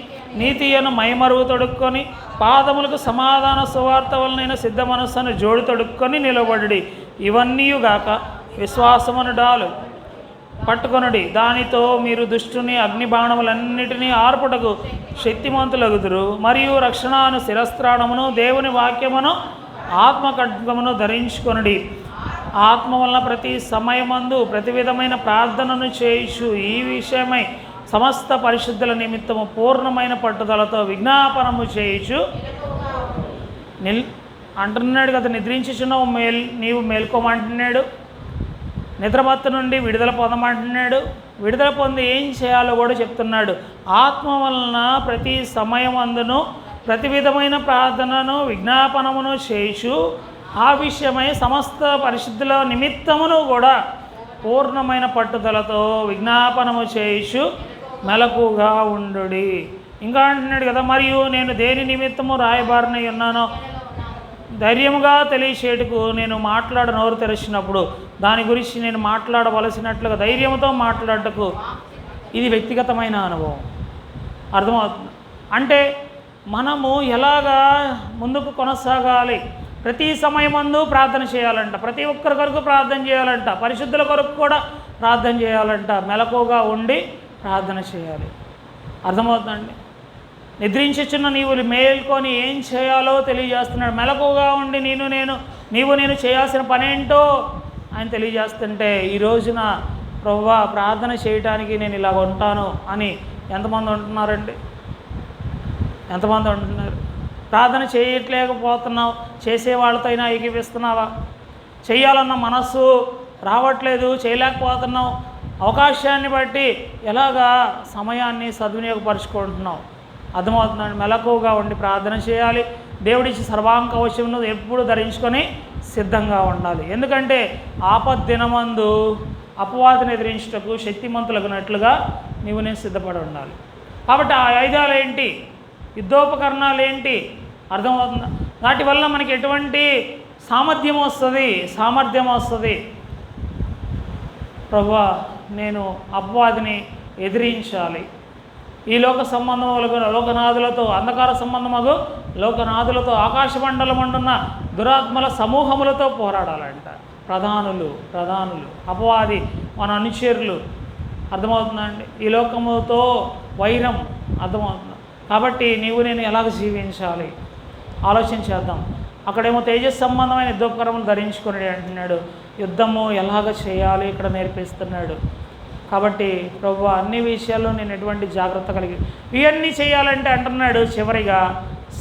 నీతియను మైమరువు తొడుక్కొని పాదములకు సమాధాన సువార్త వలనైన సిద్ధ మనస్సును జోడు తొడుక్కొని నిలబడి ఇవన్నీయుగాక విశ్వాసమును డాలు పట్టుకొనుడి. దానితో మీరు దుష్టుని అగ్నిబాణములన్నిటినీ ఆర్పుటకు శక్తిమంతులగుదురు. మరియు రక్షణను శిరస్త్రాణమును దేవుని వాక్యమును ఆత్మ ఖడ్గమును ధరించుకొనుడి. ఆత్మ వలన ప్రతి సమయమందు ప్రతి విధమైన ప్రార్థనను చేయుచు ఈ విషయమై సమస్త పరిశుద్ధుల నిమిత్తము పూర్ణమైన పట్టుదలతో విజ్ఞాపనము చేయుచు అంటున్నాడు కదా. నిద్రించుచున్నావు నీవు మేల్కోమంటున్నాడు. నిద్రమత్తు నుండి విడుదల పొందమంటున్నాడు. విడుదల పొంది ఏం చేయాలో కూడా చెప్తున్నాడు. ఆత్మ వలన ప్రతి సమయమందును ప్రతి విధమైన ప్రార్థనను విజ్ఞాపనమును చేయుచు ఆ విషయమై సమస్త పరిశుద్ధుల నిమిత్తమును కూడా పూర్ణమైన పట్టుదలతో విజ్ఞాపనము చేయుచు మెలకుగా ఉండుడి. ఇంకా అంటున్నాడు కదా, మరియు నేను దేని నిమిత్తము రాయబారినై ఉన్నానో ధైర్యముగా తెలియచేటుకు నేను నోరు తెరిచినప్పుడు దాని గురించి నేను మాట్లాడవలసినట్లుగా ధైర్యంతో మాట్లాడటకు ఇది వ్యక్తిగతమైన అనుభవం. అర్థమవుతుంది. అంటే మనము ఎలాగా ముందుకు కొనసాగాలి, ప్రతి సమయమందు ప్రార్థన చేయాలంట, ప్రతి ఒక్కరి కొరకు ప్రార్థన చేయాలంట, పరిశుద్ధుల కొరకు కూడా ప్రార్థన చేయాలంట, మెలకుగా ఉండి ప్రార్థన చేయాలి. అర్థమవుతుందండి. నిద్రించుచున్న నీవు మేల్కొని ఏం చేయాలో తెలియజేస్తున్నాడు. మెలకుగా ఉండి నీవు నేను చేయాల్సిన పనేంటో ఆయన తెలియజేస్తుంటే, ఈ రోజున ప్రభువా ప్రార్థన చేయటానికి నేను ఇలా ఉంటాను అని ఎంతమంది ఉంటున్నారండి? ఎంతమంది ఉంటున్నారు? ప్రార్థన చేయట్లేకపోతున్నావు, చేసేవాళ్ళతో అయినా ఏకీపిస్తున్నావా? చేయాలన్న మనస్సు రావట్లేదు, చేయలేకపోతున్నావు, అవకాశాన్ని బట్టి ఎలాగా సమయాన్ని సద్వినియోగపరుచుకుంటున్నావు? అర్థమవుతుందండి. మెలకువగా ఉండి ప్రార్థన చేయాలి. దేవుడిచ్చి సర్వాంకవచమును ఎప్పుడు ధరించుకొని సిద్ధంగా ఉండాలి. ఎందుకంటే ఆపద్దినమందు అపవాదిని ఎదిరించుటకు శక్తిమంతులగినట్లుగా నేను సిద్ధపడి ఉండాలి. కాబట్టి ఆ ఆయుధాలు ఏంటి, యుద్ధోపకరణాలు ఏంటి అర్థమవుతుందా? వాటి వల్ల మనకి ఎటువంటి సామర్థ్యం వస్తుంది. ప్రభువా నేను అపవాదిని ఎదిరించాలి, ఈ లోక సంబంధములకు లోకనాథులతో అంధకార సంబంధముకు లోకనాథులతో ఆకాశమండలం అంటున్న దురాత్మల సమూహములతో పోరాడాలంట. ప్రధానులు అపవాది మన అనుచరులు. అర్థమవుతుందండి. ఈ లోకముతో వైరం. అర్థమవుతుంది. కాబట్టి నేను ఎలాగ జీవించాలి ఆలోచన చేద్దాం. అక్కడేమో తేజస్ సంబంధమైన యుద్ధోపకరణములు ధరించుకొని అంటున్నాడు. యుద్ధము ఎలాగ చేయాలి ఇక్కడ నేర్పిస్తున్నాడు. కాబట్టి ప్రభువా అన్ని విషయాల్లో నేను ఎటువంటి జాగ్రత్త కలిగి ఇవన్నీ చేయాలంటే అంటున్నాడు చివరిగా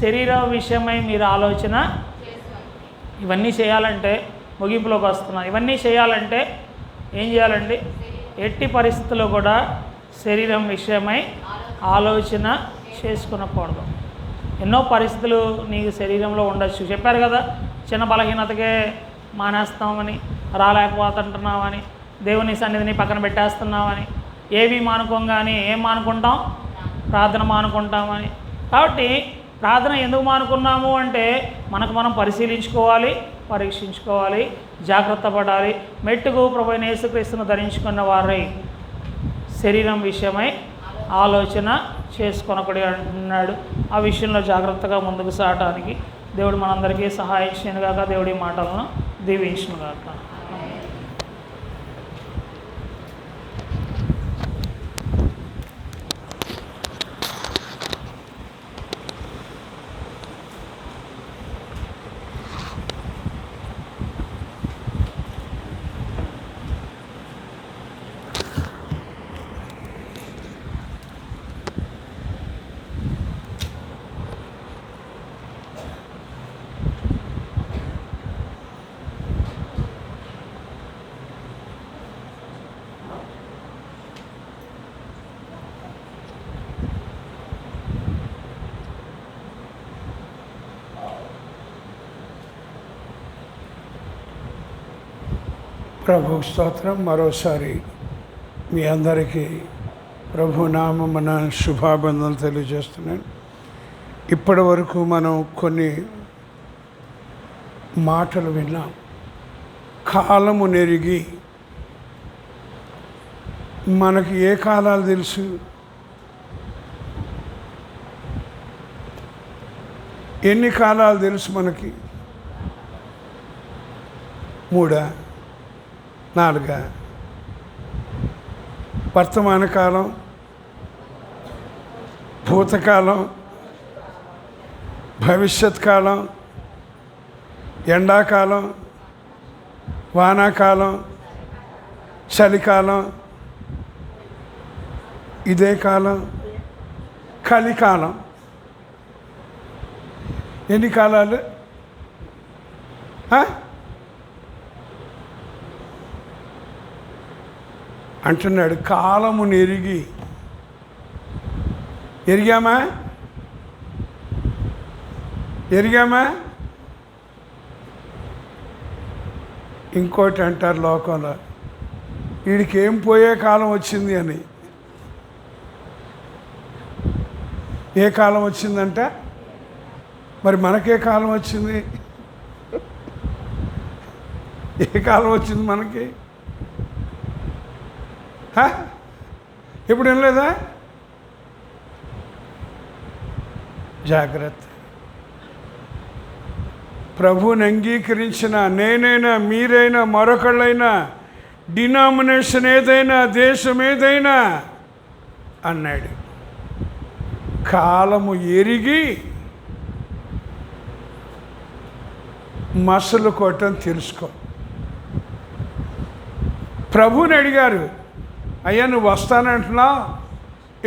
శరీర విషయమై మీరు ఆలోచన. ఇవన్నీ చేయాలంటే ముగింపులోకి వస్తున్నాను. ఇవన్నీ చేయాలంటే ఏం చేయాలండి? ఎట్టి పరిస్థితుల్లో కూడా శరీరం విషయమై ఆలోచన చేసుకునకూడదు. ఎన్నో పరిస్థితులు నీకు శరీరంలో ఉండొచ్చు. చెప్పారు కదా, చిన్న బలహీనతకే మానేస్తామని, రాలేకపోతుంటున్నామని, దేవుని సన్నిధిని పక్కన పెట్టేస్తున్నామని, ఏవి మానుకోగానే ఏం మానుకుంటాం? ప్రార్థన మానుకుంటామని. కాబట్టి ప్రార్థన ఎందుకు మానుకున్నాము అంటే మనకు మనం పరిశీలించుకోవాలి, పరీక్షించుకోవాలి, జాగ్రత్త పడాలి. మెట్టుకు ప్రభువైన యేసుక్రీస్తును ధరించుకున్న వారై శరీరం విషయమై ఆలోచన చేసుకొనకూడదు అంటున్నాడు. ఆ విషయంలో జాగ్రత్తగా ముందుకు సాగటానికి దేవుడు మనందరికీ సహాయం చేయనుగాక. దేవుడి మాటలను దీవించునుగాక. ప్రభు స్తోత్రం. మరోసారి మీ అందరికీ ప్రభు నామమున శుభాబంధనలు తెలియజేస్తున్నాను. ఇప్పటి వరకు మనం కొన్ని మాటలు విన్నాం. కాలము నెరిగి, మనకి ఏ కాలాలు తెలుసు? ఎన్ని కాలాలు తెలుసు మనకి? 3, 4. వర్తమాన కాలం, భూతకాలం, భవిష్యత్ కాలం, ఎండాకాలం, వానాకాలం, చలికాలం, ఇదే కాలం, కలికాలం. ఎన్ని కాలాలు? అంటున్నాడు. కాలమును ఎరిగామా? ఎరిగామా? ఇంకోటి అంటారు లోకంలో, వీడికి ఏం పోయే కాలం వచ్చింది అని. ఏ కాలం వచ్చిందంట? మరి మనకే కాలం వచ్చింది? ఏ కాలం వచ్చింది మనకి? ఇప్పుడు ఏం లేదా? జాగ్రత్త. ప్రభువుని అంగీకరించిన నేనైనా మీరైనా మరొకళ్ళైనా డినామినేషన్ ఏదైనా దేశం ఏదైనా అన్నాడు, కాలము ఎరిగి మసలు కొట్టని తెలుసుకో. ప్రభువుని అడిగారు, అయ్యా నువ్వు వస్తానంటున్నావు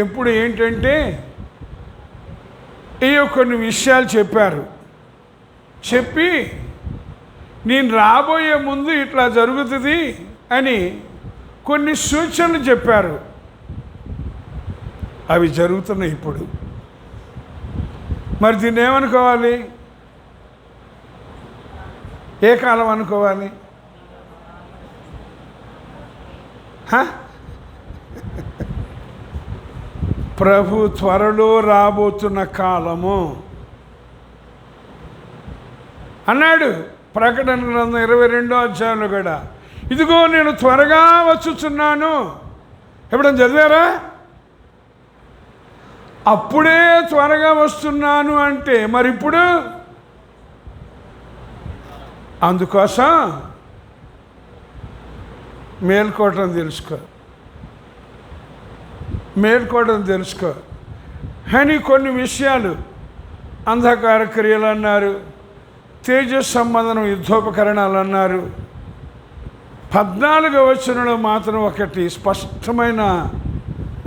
ఎప్పుడు? ఏంటంటే ఏయో కొన్ని విషయాలు చెప్పారు. చెప్పి నేను రాబోయే ముందు ఇట్లా జరుగుతుంది అని కొన్ని సూచనలు చెప్పారు. అవి జరుగుతున్నాయి ఇప్పుడు. మరి దీన్ని ఏమనుకోవాలి? ఏ కాలం అనుకోవాలి? ప్రభు త్వరలో రాబోతున్న కాలము అన్నాడు. ప్రకటన గ్రంథం 22వ అధ్యాయంలో కూడా, ఇదిగో నేను త్వరగా వచ్చుచున్నాను. ఎప్పుడైనా చదివారా? అప్పుడే త్వరగా వస్తున్నాను అంటే మరి ఇప్పుడు అందుకోసం మేల్కోవటం తెలుసుకో, మేల్కోవడం తెలుసుకో అని కొన్ని విషయాలు. అంధకార క్రియలు అన్నారు, తేజస్ సంబంధం యుద్ధోపకరణాలు అన్నారు. 14వ వచనంలో మాత్రం ఒకటి స్పష్టమైన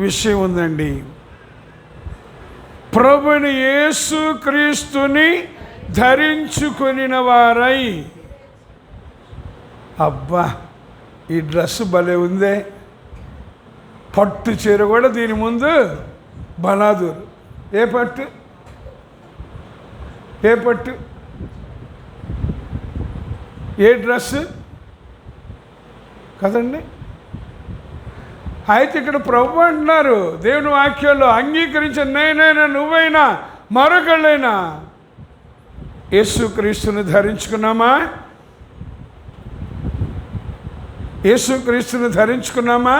విషయం ఉందండి. ప్రభుని యేసు క్రీస్తుని ధరించుకొనిన వారై. అబ్బా, ఈ డ్రెస్ భలే ఉందే, పట్టు చీర కూడా దీని ముందు బలాదూరు. ఏ పట్టు? ఏ పట్టు? ఏ డ్రెస్సు కదండి? అయితే ఇక్కడ ప్రభు అంటున్నారు దేవుని వాక్యాల్లో, అంగీకరించిన నేనైనా నువ్వైనా మరొకళ్ళైనా యేసుక్రీస్తుని ధరించుకున్నామా? యేసుక్రీస్తుని ధరించుకున్నామా?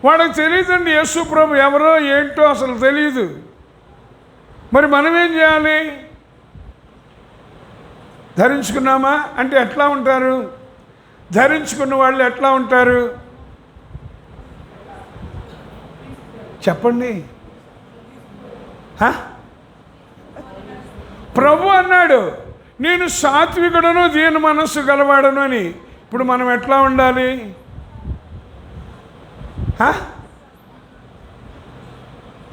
వాళ్ళకి తెలియదండి యేసు ప్రభు ఎవరో ఏంటో అసలు తెలియదు. మరి మనం ఏం చేయాలి? ధరించుకున్నామా అంటే ఎట్లా ఉంటారు? ధరించుకున్న వాళ్ళు ఎట్లా ఉంటారు చెప్పండి? ప్రభు అన్నాడు నేను సాత్వికుడను దీన మనస్సు గలవాడను అని. ఇప్పుడు మనం ఎట్లా ఉండాలి?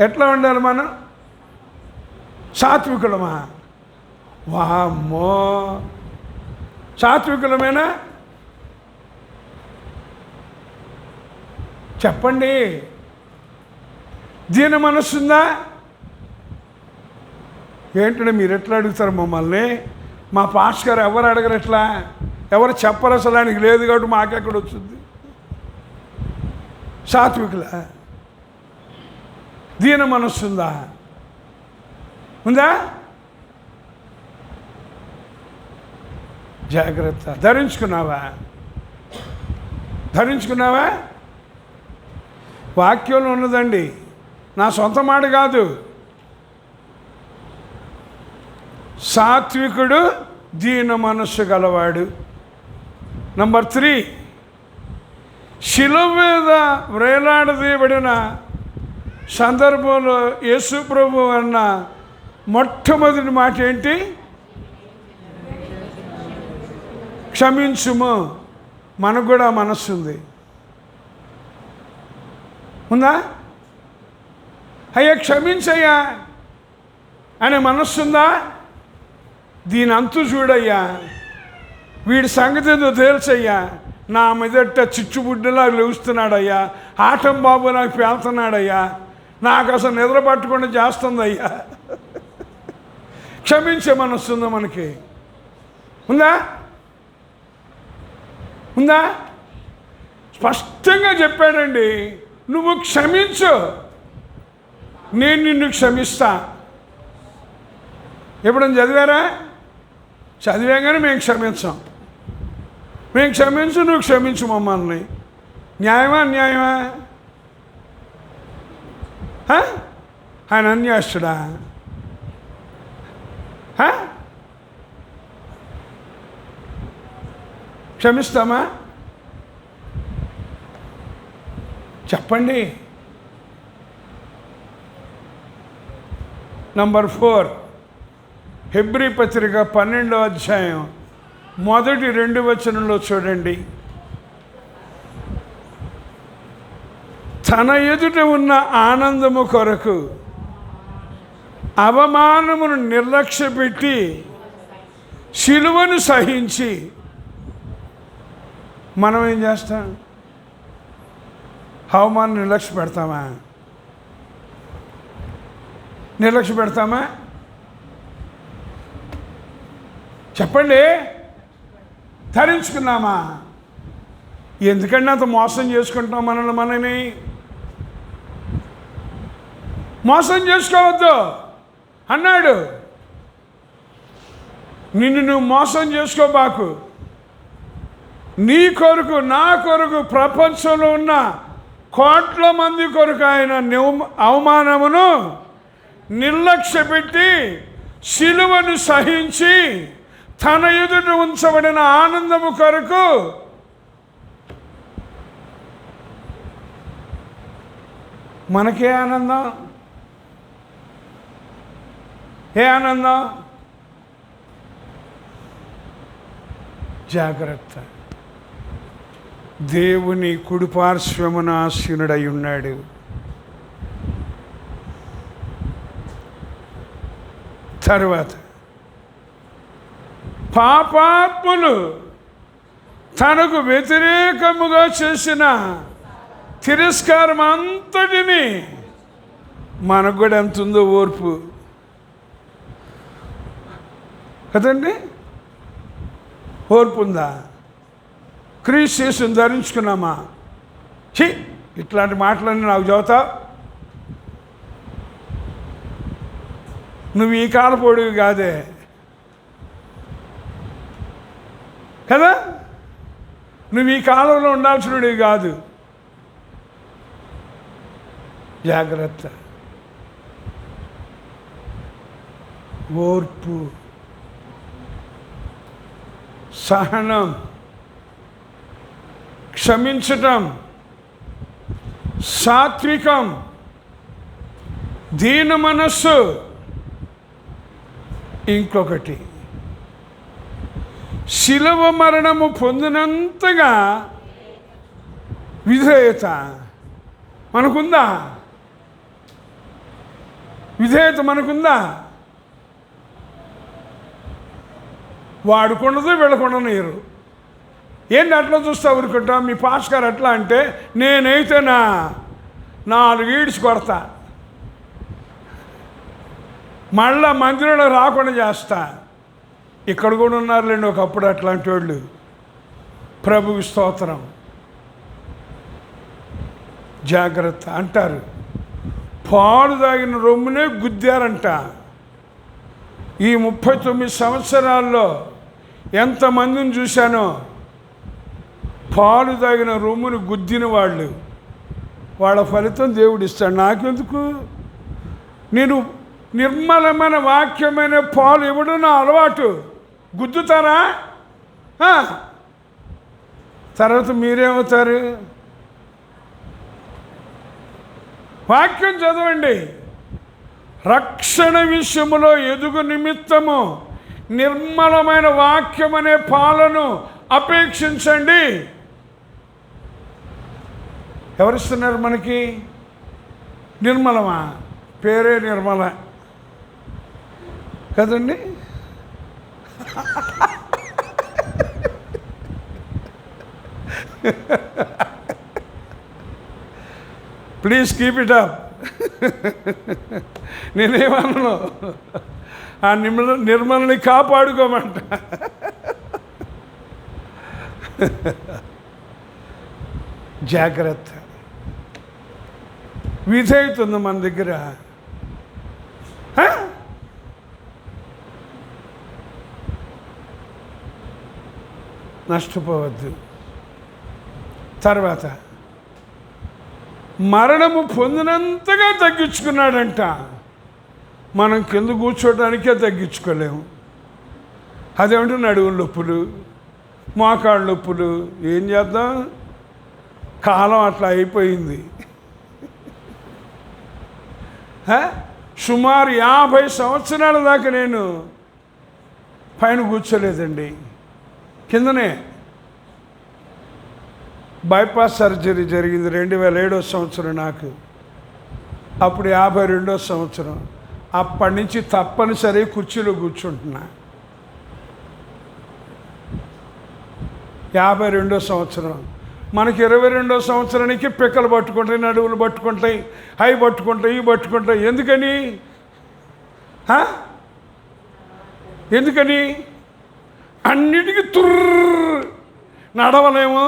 ఎట్లా ఉండాలి మనం? సాత్వికులమా? వామ్మో, సాత్వికులమేనా? చెప్పండి. దీన మనస్సుందా? ఏంటంటే మీరు ఎట్లా అడుగుతారు మమ్మల్ని? మా పాస్టర్ గారు ఎవరు అడగరు, ఎట్లా ఎవరు చెప్పరు అసలు, ఆయనకి లేదు కాబట్టి మాకెక్కడ వచ్చింది? సాత్వికుల దీన మనస్సుందా? ఉందా? జాగ్రత్త. ధరించుకున్నావా? ధరించుకున్నావా? వాక్యంలో ఉన్నదండి, నా సొంత మాట కాదు. సాత్వికుడు దీన మనస్సు గలవాడు. నంబర్ 3, శిలువ మీద వేలాడదీయబడిన సందర్భంలో యేసు ప్రభు అన్న మొట్టమొదటి మాట ఏంటి? క్షమించుము. మనకు కూడా మనస్సు ఉంది, ఉందా? అయ్యా క్షమించయ్యా అనే మనస్సుందా? దీని అంతు చూడయ్యా, వీడి సంగతి ఏదో తేల్చయ్యా, నా మీదట చిచ్చుబుడ్డలా లేస్తున్నాడయ్యా, ఆటం బాబు నాకు పేలుతున్నాడయ్యా, నాకు అసలు నిద్ర పట్టకుండా చేస్తుందయ్యా. క్షమించే మనస్సు ఉందా మనకి? ఉందా? ఉందా? స్పష్టంగా చెప్పాడండి, నువ్వు క్షమించు, నేను నిన్ను క్షమిస్తా. ఎప్పుడైనా చదివారా? చదివాగానే మేము క్షమించాం. మేము క్షమించు, నువ్వు క్షమించు మమ్మల్ని. న్యాయమా అన్యాయమా? ఆయన అన్యాయస్తుడా? క్షమిస్తామా? చెప్పండి. నంబర్ 4, హెబ్రీ పత్రిక 12వ అధ్యాయం మొదటి 2 వచనంలో చూడండి. తన ఎదుట ఉన్న ఆనందము కొరకు అవమానమును నిర్లక్ష్యపెట్టి శిలువను సహించి. మనం ఏం చేస్తాం? అవమానం నిర్లక్ష్య పెడతామా? నిర్లక్ష్య పెడతామా? చెప్పండి. ధరించుకున్నామా? ఎందుకంటే అంత మోసం చేసుకుంటున్నాం మనని. మోసం చేసుకోవద్దు అన్నాడు. నిన్ను నువ్వు మోసం చేసుకోబాకు. నీ కొరకు, నా కొరకు, ప్రపంచంలో ఉన్న కోట్ల మంది కొరకు ఆయన అవమానమును నిర్లక్ష్యపెట్టి శిలువను సహించి తన ఎదుట ఉంచబడిన ఆనందము కొరకు మనకే ఆనందం. ఏ ఆనందం? జాగ్రత్త. దేవుని కుడిపార్శ్వమున ఆసీనుడై ఉన్నాడు. తరువాత పాపాత్ములు తనకు వ్యతిరేకముగా చేసిన తిరస్కారం అంతటిని, మనకు కూడా ఎంత ఉందో ఓర్పు కదండి. ఓర్పు ఉందా? క్రీస్తు యేసుని ధరించుకున్నామా? ఇట్లాంటి మాటలన్నీ నాకు చదువుతావు. నువ్వు ఈ కాలపోడివి కాదే కదా, నువ్వు ఈ కాలంలో ఉండాల్సినవి కాదు. జాగ్రత్త. ఓర్పు, సహనం, క్షమించటం, సాత్వికం, దీన మనస్సు. ఇంకొకటి, శిలువ మరణము పొందినంతగా విధేయత మనకుందా? విధేయత మనకుందా? వాడుకున్నదో వీళ్ళకుండనీరు. ఏంటి అట్లా చూస్తా ఊరుకుంటా? మీ పాస్ గారు అట్లా అంటే నేనైతే 4 ఈడ్చి కొడతా, మళ్ళా మందిరంలో రాకుండా చేస్తా. ఇక్కడ కూడా ఉన్నారులేండి ఒకప్పుడు అట్లాంటి వాళ్ళు. ప్రభువు స్తోత్రం. జాగ్రత్త అంటారు. పాలు తాగిన రొమ్మునే గుద్దారంట. ఈ 39 సంవత్సరాల్లో ఎంతమందిని చూశానో పాలు తాగిన రొమ్మును గుద్దిన వాళ్ళు. వాళ్ళ ఫలితం దేవుడు ఇస్తాడు. నాకెందుకు? నేను నిర్మలమైన వాక్యమైన పాలు ఇవ్వడం నా అలవాటు. గుద్దుతారా? తర్వాత మీరేమవుతారు? వాక్యం చదవండి. రక్షణ విషయములో ఎదుగు నిమిత్తము నిర్మలమైన వాక్యం అనే పాలను అపేక్షించండి. ఎవరిస్తున్నారు మనకి? నిర్మలమా? పేరే నిర్మల కదండి. Please keep it up. నేనేమన్నాను? ఆ నిర్మలని కాపాడుకోమంట. జాగ్రత్త. విధేయత ఉంది మన దగ్గర. నష్టపోవద్దు. తర్వాత మరణము పొందినంతగా తగ్గించుకున్నాడంట. మనం కింద కూర్చోడానికే తగ్గించుకోలేము. అదేమిటి నడువుల నొప్పులు, మోకాళ్ళ నొప్పులు. ఏం చేద్దాం, కాలం అట్లా అయిపోయింది. సుమారు 50 సంవత్సరాల దాకా నేను పైన కూర్చోలేదండి, కిందనే. బైపాస్ సర్జరీ జరిగింది 2007వ సంవత్సరం నాకు. అప్పుడు 52వ సంవత్సరం. అప్పటి నుంచి తప్పనిసరి కుర్చీలో కూర్చుంటున్నా. 52వ సంవత్సరం. మనకి 22వ సంవత్సరానికి పిక్కలు పట్టుకుంటాయి, నడువులు పట్టుకుంటాయి, అవి పట్టుకుంటాయి, ఇవి పట్టుకుంటాయి. ఎందుకని అన్నిటికీ నడవలేము.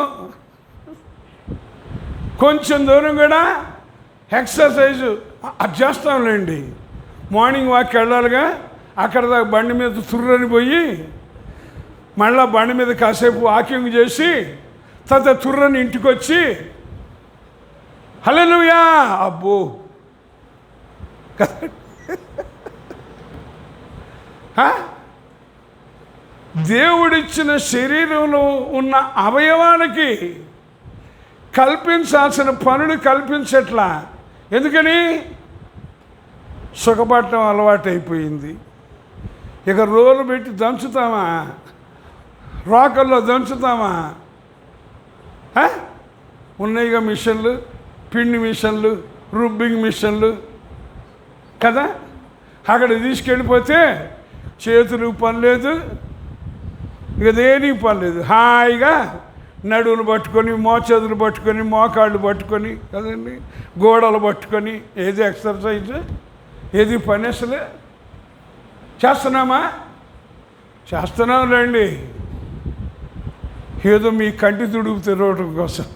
కొంచెం దూరం కూడా ఎక్సర్సైజు అది చేస్తాంలేండి. మార్నింగ్ వాక్ వెళ్ళాలిగా, అక్కడ దాకా బండి మీద తుర్రని పోయి మళ్ళీ బండి మీద కాసేపు వాకింగ్ చేసి తర్వాత తుర్రని ఇంటికి వచ్చి హల్లెలూయా. అబ్బో, దేవుడిచ్చిన శరీరంలో ఉన్న అవయవానికి కల్పించాల్సిన పనులు కల్పించట్లా. ఎందుకని? సుఖపడటం అలవాటు అయిపోయింది. ఇక రోలు పెట్టి దంచుతామా, రోకల్లో దంచుతామా? ఉన్నాయిగా మిషన్లు, పిండి మిషన్లు, రుబ్బింగ్ మిషన్లు కదా. అక్కడ తీసుకెళ్ళిపోతే చేతులు పని లేదు, ఇక దేనికి పని లేదు. హాయిగా నడువులు పట్టుకొని, మోచేతులు పట్టుకొని, మోకాళ్ళు పట్టుకొని కదండి, గోడలు పట్టుకొని. ఏది ఎక్సర్సైజ్, ఏది పని అసలే? చేస్తున్నామా? చేస్తున్నాంలేండి, ఏదో మీ కంటి తుడుపు తిరగటం కోసం.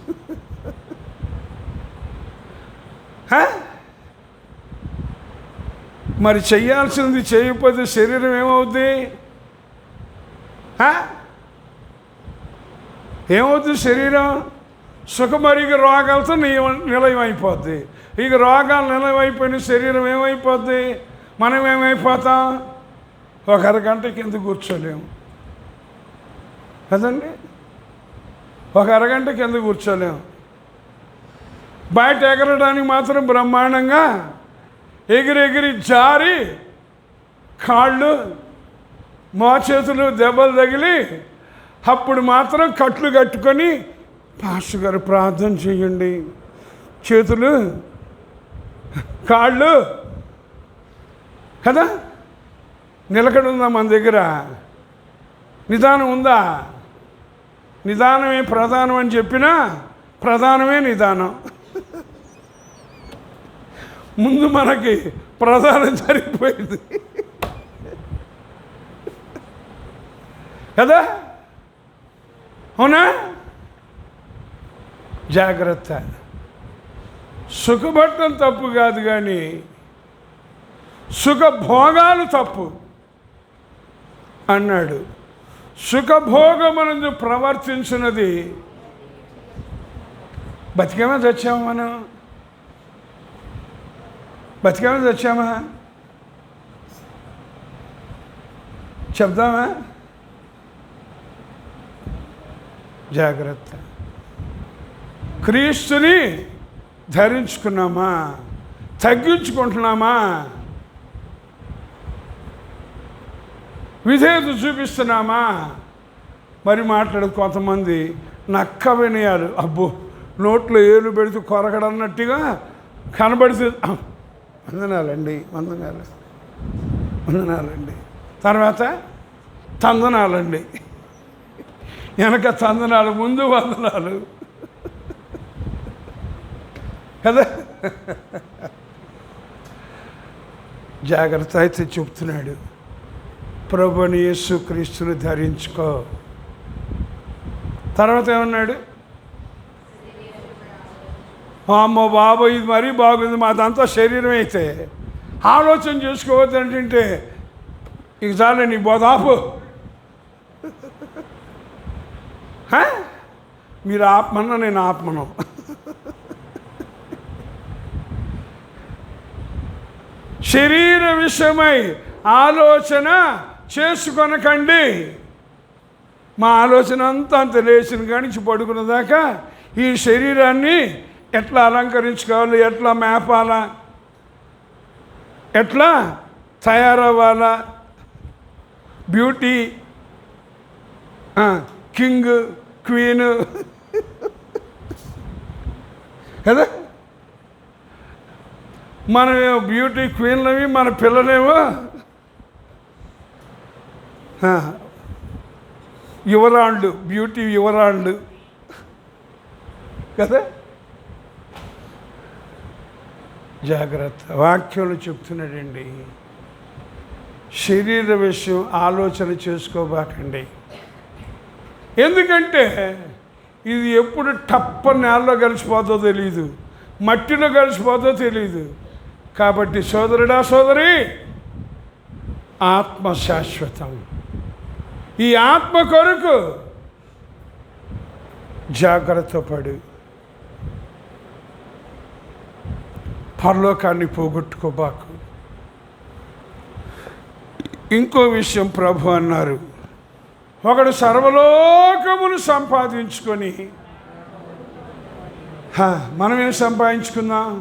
మరి చెయ్యాల్సింది చేయకపోతే శరీరం ఏమవుద్ది? ఏమవుతుంది శరీరం? సుఖమరిగి రోగాలతో నిలయం అయిపోద్ది. ఇక రోగాలు నిలయమైపోయిన శరీరం ఏమైపోద్ది? మనం ఏమైపోతాం? ఒక అరగంట కింద కూర్చోలేము కదండి, ఒక అరగంట కింద కూర్చోలేము. బయట ఎగరడానికి మాత్రం బ్రహ్మాండంగా ఎగిరి జారి కాళ్ళు మోచేతులు దెబ్బలు తగిలి అప్పుడు మాత్రం కట్లు కట్టుకొని పాస్టర్ గారు ప్రార్థన చేయండి, చేతులు కాళ్ళు కదా. నిలకడ ఉందా మన దగ్గర? నిదానం ఉందా? నిదానమే ప్రధానం అని చెప్పినా ప్రధానమే నిదానం. ముందు మనకి ప్రధానం సరిపోయింది కదా, అవునా? జాగ్రత్త. సుఖపడటం తప్పు కాదు, కానీ సుఖభోగాలు తప్పు అన్నాడు. సుఖభోగమునందు ప్రవర్తించినది బతికేమా చచ్చామా? మనం బతికేమా చచ్చామా? చెప్దామా? జాగ్రత్త. క్రీస్తుని ధరించుకున్నామా? తగ్గించుకుంటున్నామా? విధేయత చూపిస్తున్నామా? మరి మాట్లాడదు కొంతమంది నక్క వినయాలు. అబ్బో, నోట్లో ఏలు పెడితే కొరకడన్నట్టుగా కనబడితే వందనాలండి, వందనాలండి. తర్వాత తందనాలండి, వెనక తందనాలు, ముందు వందనాలు కదా. జాగ్రత్త. అయితే చెప్తున్నాడు, ప్రభుని యేసుక్రీస్తుని ధరించుకో. తర్వాత ఏమన్నాడు? అమ్మో బాబు, ఇది మరీ బాగుంది, మాదంతా శరీరం అయితే ఆలోచన చేసుకోవద్దంటే ఇక చాలే నీ బోధాపు. మీరు ఆపమన్నా నేను ఆపమను. శరీర విషయమై ఆలోచన చేసుకొనకండి. మా ఆలోచన అంత లేచిన కానించి పడుకున్న దాకా ఈ శరీరాన్ని ఎట్లా అలంకరించుకోవాలి, ఎట్లా మేపాలా, ఎట్లా తయారవ్వాలా, బ్యూటీ కింగ్ క్వీన్ కదా. మనమేమో బ్యూటీ క్వీన్లవి, మన పిల్లలేమో యువరాళ్ళు, బ్యూటీ యువరాళ్ళు కదా. జాగ్రత్త. వాక్యంలో చెప్తున్నాడండి, శరీర విషయం ఆలోచన చేసుకోబాకండి. ఎందుకంటే ఇది ఎప్పుడు టప్ప నేలలో కలిసిపోతో తెలియదు, మట్టిలో కలిసిపోతో తెలియదు. కాబట్టి సోదరుడా సోదరి, ఆత్మ శాశ్వతం. ఈ ఆత్మ కొరకు జాగ్రత్త పడు. పరలోకాన్ని పోగొట్టుకోబాకు. ఇంకో విషయం ప్రభు అన్నారు, ఒకడు సర్వలోకమును సంపాదించుకొని, మనమేం సంపాదించుకుందాం?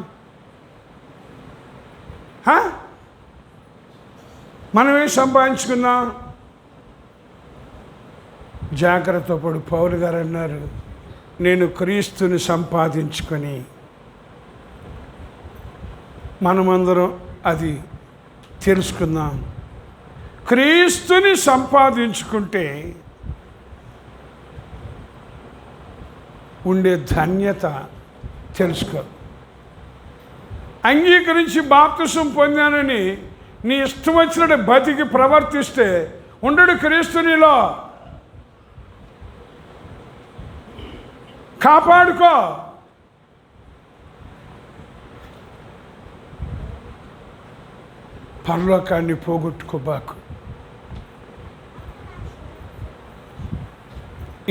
మనమేం సంపాదించుకుందాం? జాగ్రత్త పడు. పౌలు గారు అన్నారు, నేను క్రీస్తుని సంపాదించుకొని. మనమందరం అది తెలుసుకుందాం. క్రీస్తుని సంపాదించుకుంటే ఉండే ధన్యత తెలుసుకో. అంగీకరించి బాప్తిసం పొందానని నీ ఇష్టం వచ్చినట్టు బతికి ప్రవర్తిస్తే ఉండడు క్రీస్తునిలో. కాపాడుకో. పరలోకాన్ని పోగొట్టుకోబాకు.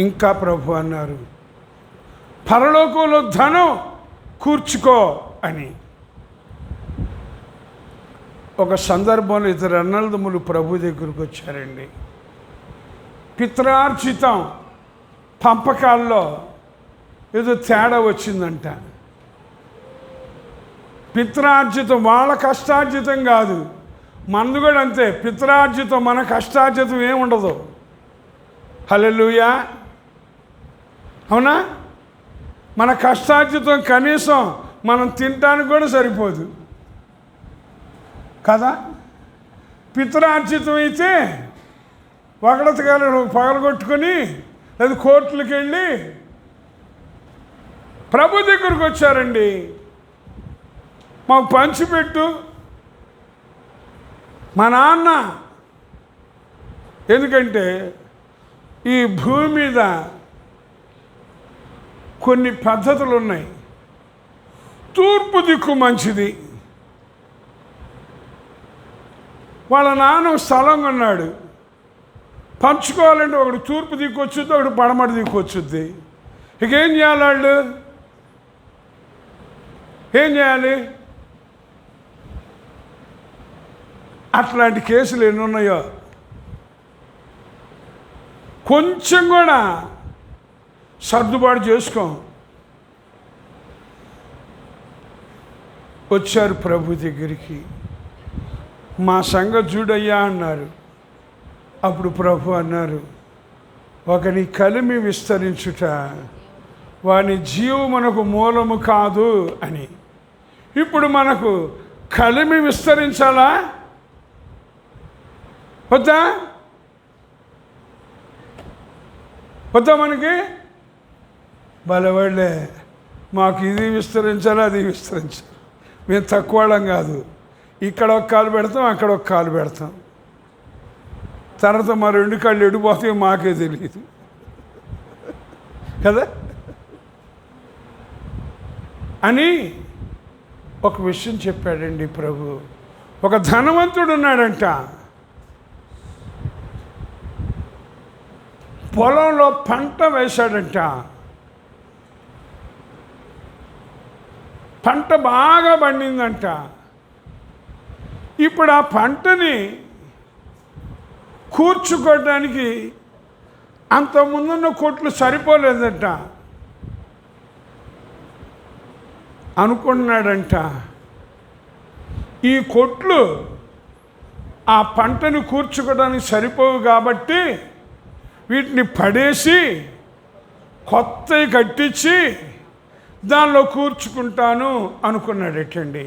ఇంకా ప్రభు అన్నారు, పరలోకంలో ధనం కూర్చుకో అని. ఒక సందర్భంలో ఇద్దరు అన్నదమ్ములు ప్రభు దగ్గరకు వచ్చారండి. పిత్రార్జితం పంపకాల్లో ఏదో తేడా వచ్చిందంట. పిత్రార్జితం వాళ్ళ కష్టార్జితం కాదు, మనది కూడా అంతే. పిత్రార్జితం మన కష్టార్జితం ఏముండదు. హల్లెలూయా, అవునా? మన కష్టార్జితం కనీసం మనం తినడానికి కూడా సరిపోదు కదా. పిత్రార్జితం అయితే ఒకడతగాలు పగలగొట్టుకొని లేదా కోర్టులకు వెళ్ళి ప్రభు దగ్గరకు వచ్చారండి, మాకు పంచిపెట్టు. మా నాన్న, ఎందుకంటే ఈ భూమి మీద కొన్ని పద్ధతులు ఉన్నాయి. తూర్పు దిక్కు మంచిది. వాళ్ళ నాన్న స్థలం కొన్నాడు, పంచుకోవాలంటే ఒకడు తూర్పు దిక్కు వచ్చుద్ది, ఒకడు పడమటి దిక్కు వచ్చుద్ది. ఇక ఏం చేయాలి వాళ్ళు? ఏం చేయాలి? అట్లాంటి కేసులు ఎన్ని ఉన్నాయో. కొంచెం కూడా సర్దుబాటు చేసుకో. వచ్చారు ప్రభు దగ్గరికి, మా సంగతి చూడయ్యా అన్నారు. అప్పుడు ప్రభు అన్నారు, ఒకని కలిమి విస్తరించుట వాని జీవమునకు మూలము కాదు అని. ఇప్పుడు మనకు కలిమి విస్తరించాలా వద్దా? వద్దా? మనకి బలవాళ్ళే, మాకు ఇది విస్తరించాలి, అది విస్తరించాలి. మేము తక్కువ వాళ్ళం కాదు. ఇక్కడ ఒక కాలు పెడతాం, అక్కడ ఒక కాలు పెడతాం. తర్వాత మా 2 కాళ్ళు ఎడిపోతాయో మాకే తెలియదు కదా అని ఒక విషయం చెప్పాడండి ప్రభు. ఒక ధనవంతుడు ఉన్నాడంట, పొలంలో పంట వేశాడంట. పంట బాగా పండిందంట. ఇప్పుడు ఆ పంటని కూర్చుకోవడానికి అంత ముందున్న కొట్లు సరిపోలేదంట. అనుకున్నాడంట, ఈ కొట్లు ఆ పంటను కూర్చుకోవడానికి సరిపోవు కాబట్టి వీటిని పడేసి కొత్తవి కట్టించి దానిలో కూర్చుకుంటాను అనుకున్నాడటండి.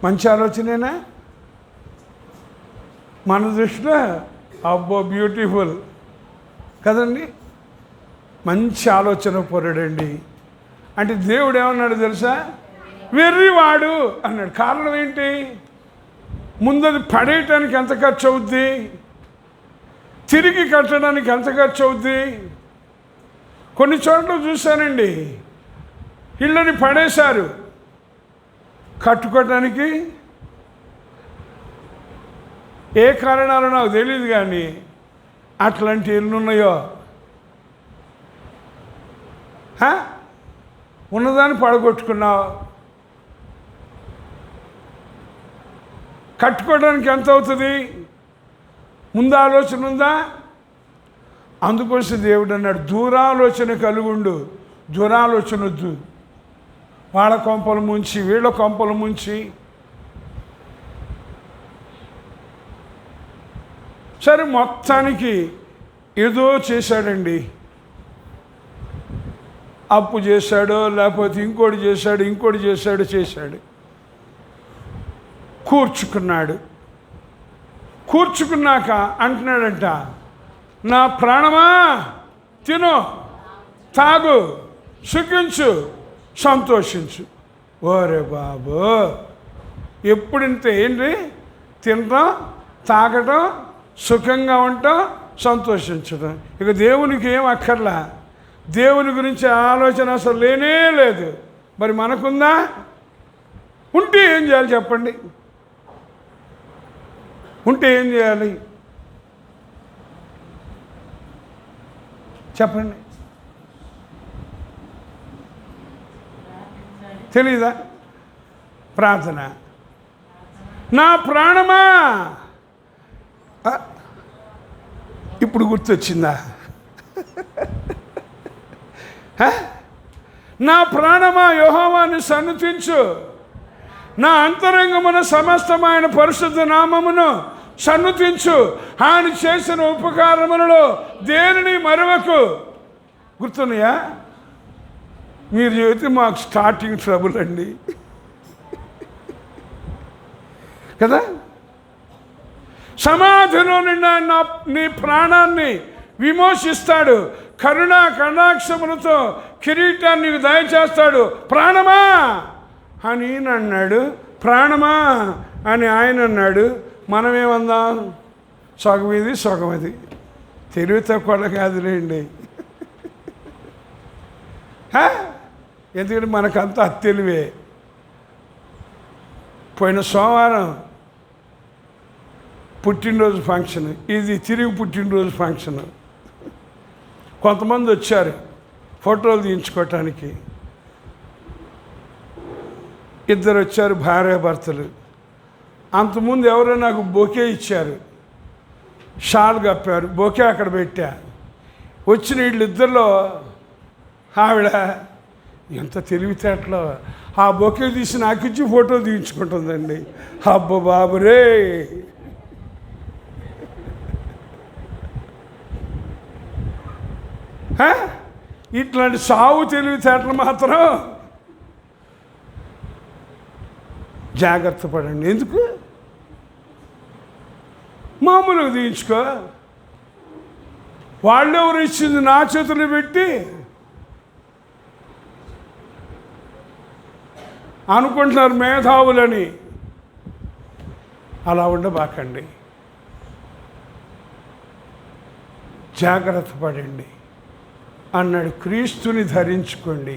మంచి ఆలోచనేనా? మన దృష్టిలో అబ్బో బ్యూటిఫుల్ కదండి, మంచి ఆలోచన పొరడండి. అంటే దేవుడు ఏమన్నాడు తెలుసా? వెర్రివాడు అన్నాడు. కారణం ఏంటి? ముందది పడేయటానికి ఎంత ఖర్చు అవుద్ది, తిరిగి కట్టడానికి ఎంత ఖర్చు అవుద్ది. కొన్ని చోట్ల చూశానండి, ఇళ్ళని పడేశారు, కట్టుకోవటానికి ఏ కారణాలు నాకు తెలియదు, కానీ అట్లాంటి ఇళ్ళు ఉన్నాయో. ఉన్నదాన్ని పడగొట్టుకున్నావు, కట్టుకోవడానికి ఎంత అవుతుంది? ముందు ఆలోచన ఉందా? అందుకోసం దేవుడు అన్నాడు, దూరాలోచన కలుగుండు, దురాలోచన వద్దు. వాళ్ళ కొంపలు ముంచి వీళ్ళ కొంపలు ముంచి. సరే, మొత్తానికి ఏదో చేశాడండి. అప్పు చేశాడో లేకపోతే ఇంకోటి చేశాడు. కూర్చుకున్నాక అంటున్నాడంట, నా ప్రాణమా తిను, తాగు, సుఖించు, సంతోషించు. ఓరే బాబు, ఎప్పుడింత ఏంటి? తినడం, తాగటం, సుఖంగా ఉండటం, సంతోషించడం. ఇక దేవునికి ఏం అక్కర్లా. దేవుని గురించి ఆలోచన అసలు లేనే లేదు. మరి మనకుందా? ఉంటే ఏం చేయాలి చెప్పండి? ఉంటే ఏం చేయాలి చెప్పండి? తెలీదా? ప్రార్థన. నా ప్రాణమా, ఇప్పుడు గుర్తొచ్చిందా? నా ప్రాణమా యెహోవాను సన్నుతించు, నా అంతరంగమున సమస్తమైన పరిశుద్ధ నామమును సన్నుతించు, ఆయన చేసిన ఉపకారములలో దేనిని మరవకు. గుర్తున్నాయా? మీరు చెబితే మాకు స్టార్టింగ్ ట్రబుల్ అండి కదా. సమాధిలో నిండా నీ ప్రాణాన్ని విమోచిస్తాడు, కరుణా కటాక్షములతో కిరీటాన్ని నీకు దయచేస్తాడు. ప్రాణమా అని ఈయన అన్నాడు, ప్రాణమా అని ఆయన అన్నాడు. మనమేమందాం? సగం ఇది సగం అది. తెలివి తక్కువ కాదులేండి. ఎందుకంటే మనకంతా అత్తెలివే. పోయిన సోమవారం పుట్టినరోజు ఫంక్షన్, ఇది తిరిగి పుట్టినరోజు ఫంక్షన్. కొంతమంది వచ్చారు ఫోటోలు తీయించుకోవటానికి. 2 వచ్చారు, భార్యాభర్తలు. అంతకుముందు ఎవరో నాకు బొకే ఇచ్చారు, షాల్ కప్పారు, బొకే అక్కడ పెట్టా. వచ్చిన వీళ్ళిద్దరిలో ఆవిడ ఎంత తెలివితేటలో ఆ బొకే తీసి నాకు ఇచ్చి ఫోటో తీయించుకుంటుందండి. అబ్బో బాబురే, ఇట్లాంటి సావు తెలివితేటలు మాత్రం జాగ్రత్త పడండి. ఎందుకు? మామూలుగా తీయించుకో. వాళ్ళెవరు ఇచ్చింది నా చేతులు పెట్టి అనుకుంటున్నారు మేధావులని. అలా ఉండబాకండి, జాగ్రత్త పడండి అన్నాడు. క్రీస్తుని ధరించుకోండి,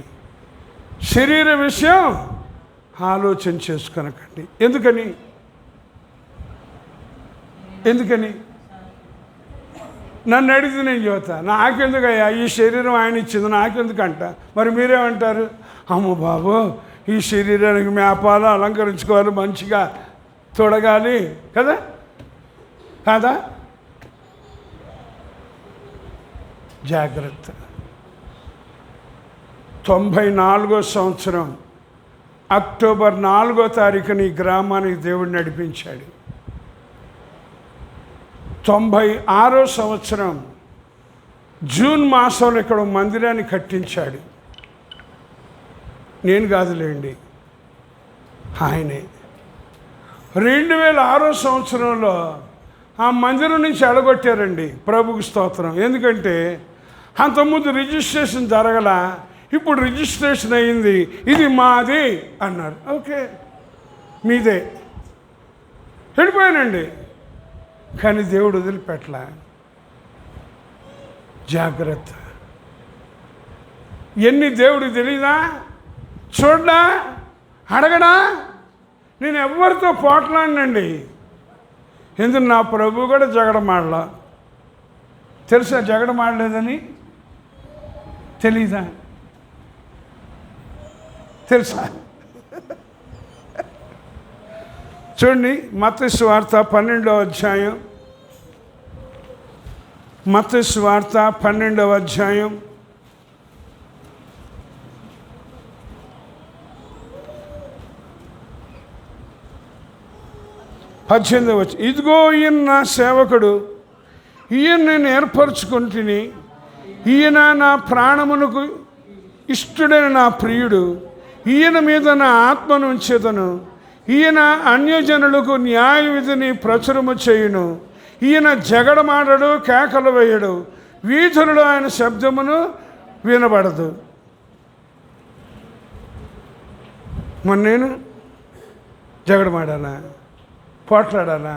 శరీర విషయం ఆలోచన చేసుకొనకండి. ఎందుకని నన్ను అడిగితే నేను చెబుతా, నాకెందుకయ్యా ఈ శరీరం ఆయన ఇచ్చింది, నాకెందుకంట. మరి మీరేమంటారు? అమ్మ బాబు, ఈ శరీరానికి మేపాలు అలంకరించుకోవాలి, మంచిగా తొడగాలి కదా కాదా? జాగ్రత్త. 94వ సంవత్సరం అక్టోబర్ 4వ తారీఖున ఈ గ్రామానికి దేవుడు నడిపించాడు. 96వ సంవత్సరం జూన్ మాసంలో ఇక్కడ మందిరాన్ని కట్టించాడు. నేను కాదులేండి, ఆయనే. 2006వ సంవత్సరంలో ఆ మందిరం నుంచి ఎడగొట్టారండి. ప్రభుకు స్తోత్రం. ఎందుకంటే అంతకుముందు రిజిస్ట్రేషన్ జరగల, ఇప్పుడు రిజిస్ట్రేషన్ అయింది, ఇది మాది అన్నారు. ఓకే, మీదే, వెళ్ళిపోయానండి. కానీ దేవుడు వదిలిపెట్టలా. జాగ్రత్త. ఎన్ని దేవుడికి తెలీదా? చూడడా, అడగడా? నేను ఎవరితో పోట్లాడినండి. ఎందుకు నా ప్రభు కూడా జగడమాడలా. తెలుసా జగడమాడలేదని? తెలీదా? తెలుసా? చూడండి, మత్తయి సువార్త 12వ అధ్యాయం, మత్తయి సువార్త 12వ అధ్యాయం 18వ వచనం. ఇదిగో ఈయన నా సేవకుడు, ఈయన నేను ఏర్పరచుకుంటుని, ఈయన నా ప్రాణమునకు ఇష్టడైన నా ప్రియుడు, ఈయన మీద నా ఆత్మను ఉంచేదను. ఈయన అన్యజనులకు న్యాయ విధిని ప్రచురము చేయును. ఈయన జగడమాడడు, కేకలు వేయడు, వీధులలో ఆయన శబ్దమును వినబడదు. మరి నేను జగడమాడానా, పోట్లాడానా?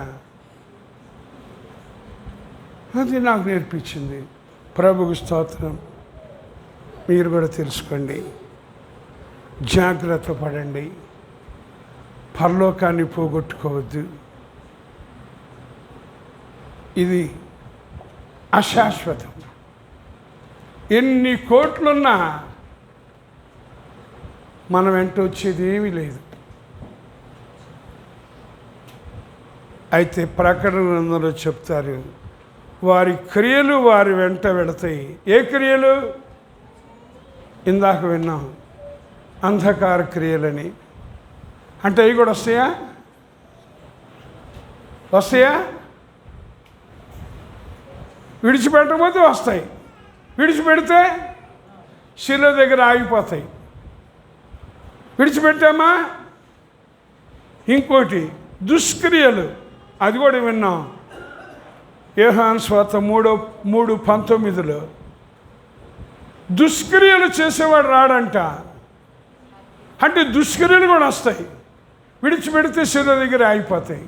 అది నాకు నేర్పించింది. ప్రభుకు స్తోత్రం. మీరు కూడా తెలుసుకోండి, జాగ్రత్త పడండి, పరలోకాన్ని పోగొట్టుకోవద్దు. ఇది అశాశ్వతం. ఎన్ని కోట్లున్నా మన వెంట వచ్చేది ఏమీ లేదు. అయితే ప్రకటన గ్రంథంలో చెప్తారు, వారి క్రియలు వారి వెంట వెళతాయి. ఏ క్రియలు? ఇందాక విన్నాం, అంధకార క్రియలని. అంటే అవి కూడా వస్తాయా? విడిచిపెట్టకపోతే వస్తాయి, విడిచిపెడితే శిల దగ్గర ఆగిపోతాయి. విడిచిపెట్టామా? ఇంకోటి దుష్క్రియలు, అది కూడా విన్నాం. యోహాను సువార్త 3:19 దుష్క్రియలు చేసేవాడు రాడంట. అంటే దుష్క్రియలు కూడా వస్తాయి, విడిచిపెడితే శిల దగ్గర ఆగిపోతాయి.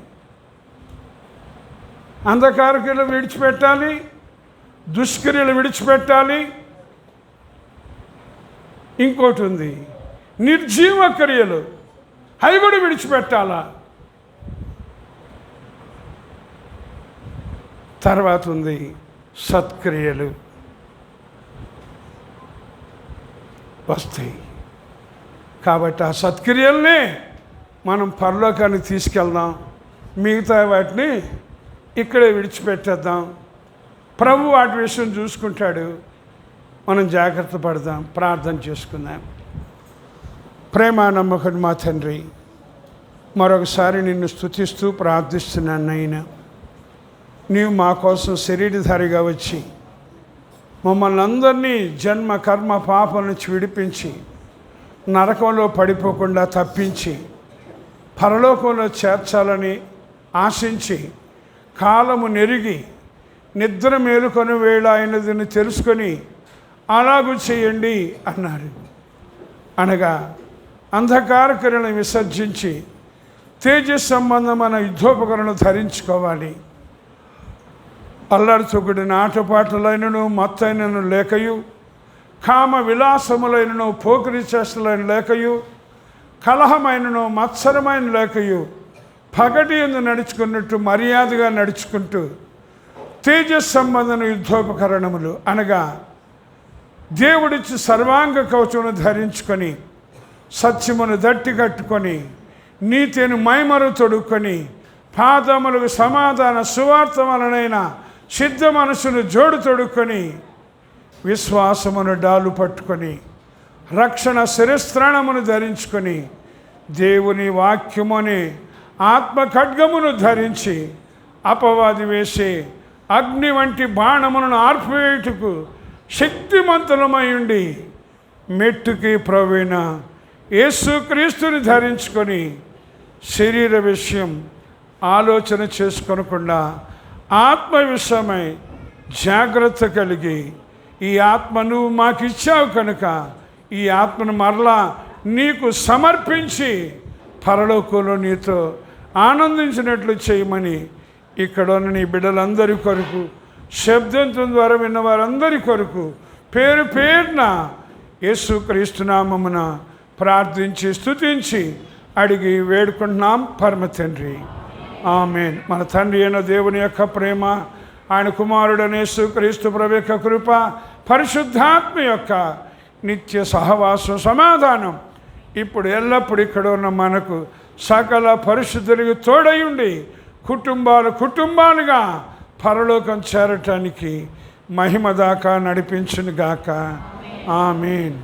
అంధకార క్రియలు విడిచిపెట్టాలి, దుష్క్రియలు విడిచిపెట్టాలి. ఇంకోటి ఉంది, నిర్జీవ క్రియలు, అవి కూడా విడిచిపెట్టాలా. తర్వాత ఉంది సత్క్రియలు, వస్తాయి. కాబట్టి ఆ సత్క్రియల్ని మనం పరలోకానికి తీసుకెళ్దాం, మిగతా వాటిని ఇక్కడే విడిచిపెట్టేద్దాం. ప్రభు వాటి విషయం చూసుకుంటాడు. మనం జాగ్రత్త పడదాం, ప్రార్థన చేసుకుందాం. ప్రేమ నమ్మకం మా తండ్రి, మరొకసారి నిన్ను స్తుతిస్తూ ప్రార్థిస్తున్నాను. నాయనా, నీవు మా కోసం శరీరధారిగా వచ్చి మమ్మల్ని అందరినీ జన్మ కర్మ పాపం నుంచి విడిపించి నరకంలో పడిపోకుండా తప్పించి పరలోకంలో చేర్చాలని ఆశించి కాలము నెరిగి నిద్ర మేలుకొని వేళ అయినదని తెలుసుకొని అలాగూ చేయండి అన్నారు. అనగా అంధకార క్రియలను విసర్జించి తేజస్ సంబంధమైన యుద్ధోపకరణలు ధరించుకోవాలి. అల్లరితో కూడిన ఆటపాటలైనను మత్తైనను లేకయు, కామ విలాసములైనను పోకిరి చేష్టలైన లేకయు, కలహమైనను మత్సరమైన లేకయు, పగటి యందు నడుచుకున్నట్టు మర్యాదగా నడుచుకుంటూ తేజస్ సంబంధన యుద్ధోపకరణములు అనగా దేవుడిచ్చి సర్వాంగ కవచమును ధరించుకొని, సత్యమును దట్టి కట్టుకొని, నీతిని మైమరు తొడుక్కొని, పాదములకు సమాధాన సువార్త వలనైన సిద్ధ మనసును జోడు తొడుక్కొని, విశ్వాసమును డాలు పట్టుకొని, రక్షణ శిరస్త్రాణమును ధరించుకొని, దేవుని వాక్యముని ఆత్మ ఖడ్గమును ధరించి, అపవాది వేసే అగ్ని వంటి బాణములను ఆర్పివేయుటకు శక్తిమంతులమై ఉండి, మెట్టుకి ప్రవీణ యేసుక్రీస్తుని ధరించుకొని, శరీర విషయం ఆలోచన చేసుకొనకుండా ఆత్మ విషయమై జాగ్రత్త కలిగి, ఈ ఆత్మ నువ్వు మాకు ఇచ్చావు కనుక ఈ ఆత్మను మరలా నీకు సమర్పించి పరలోకంలో నీతో ఆనందించినట్లు చేయమని ఇక్కడ ఉన్న నీ బిడ్డలందరి కొరకు, శబ్దంతో ద్వారా విన్న వారందరి కొరకు పేరు పేరున యేసుక్రీస్తు నామమున ప్రార్థించి స్తుతించి అడిగి వేడుకుంటున్నాం పరమ తండ్రి. ఆమేన్. మన తండ్రి అయిన దేవుని యొక్క ప్రేమ, ఆయన కుమారుడైన యేసుక్రీస్తు ప్రభు యొక్క కృప, పరిశుద్ధాత్మ యొక్క నిత్య సహవాసం సమాధానం ఇప్పుడు ఎల్లప్పుడు ఇక్కడ ఉన్న మనకు సకల పరిశుద్ధులకు తోడయుండి కుటుంబాలుగా పరలోకం చేరటానికి మహిమ దాకా నడిపించును గాక. ఆమేన్.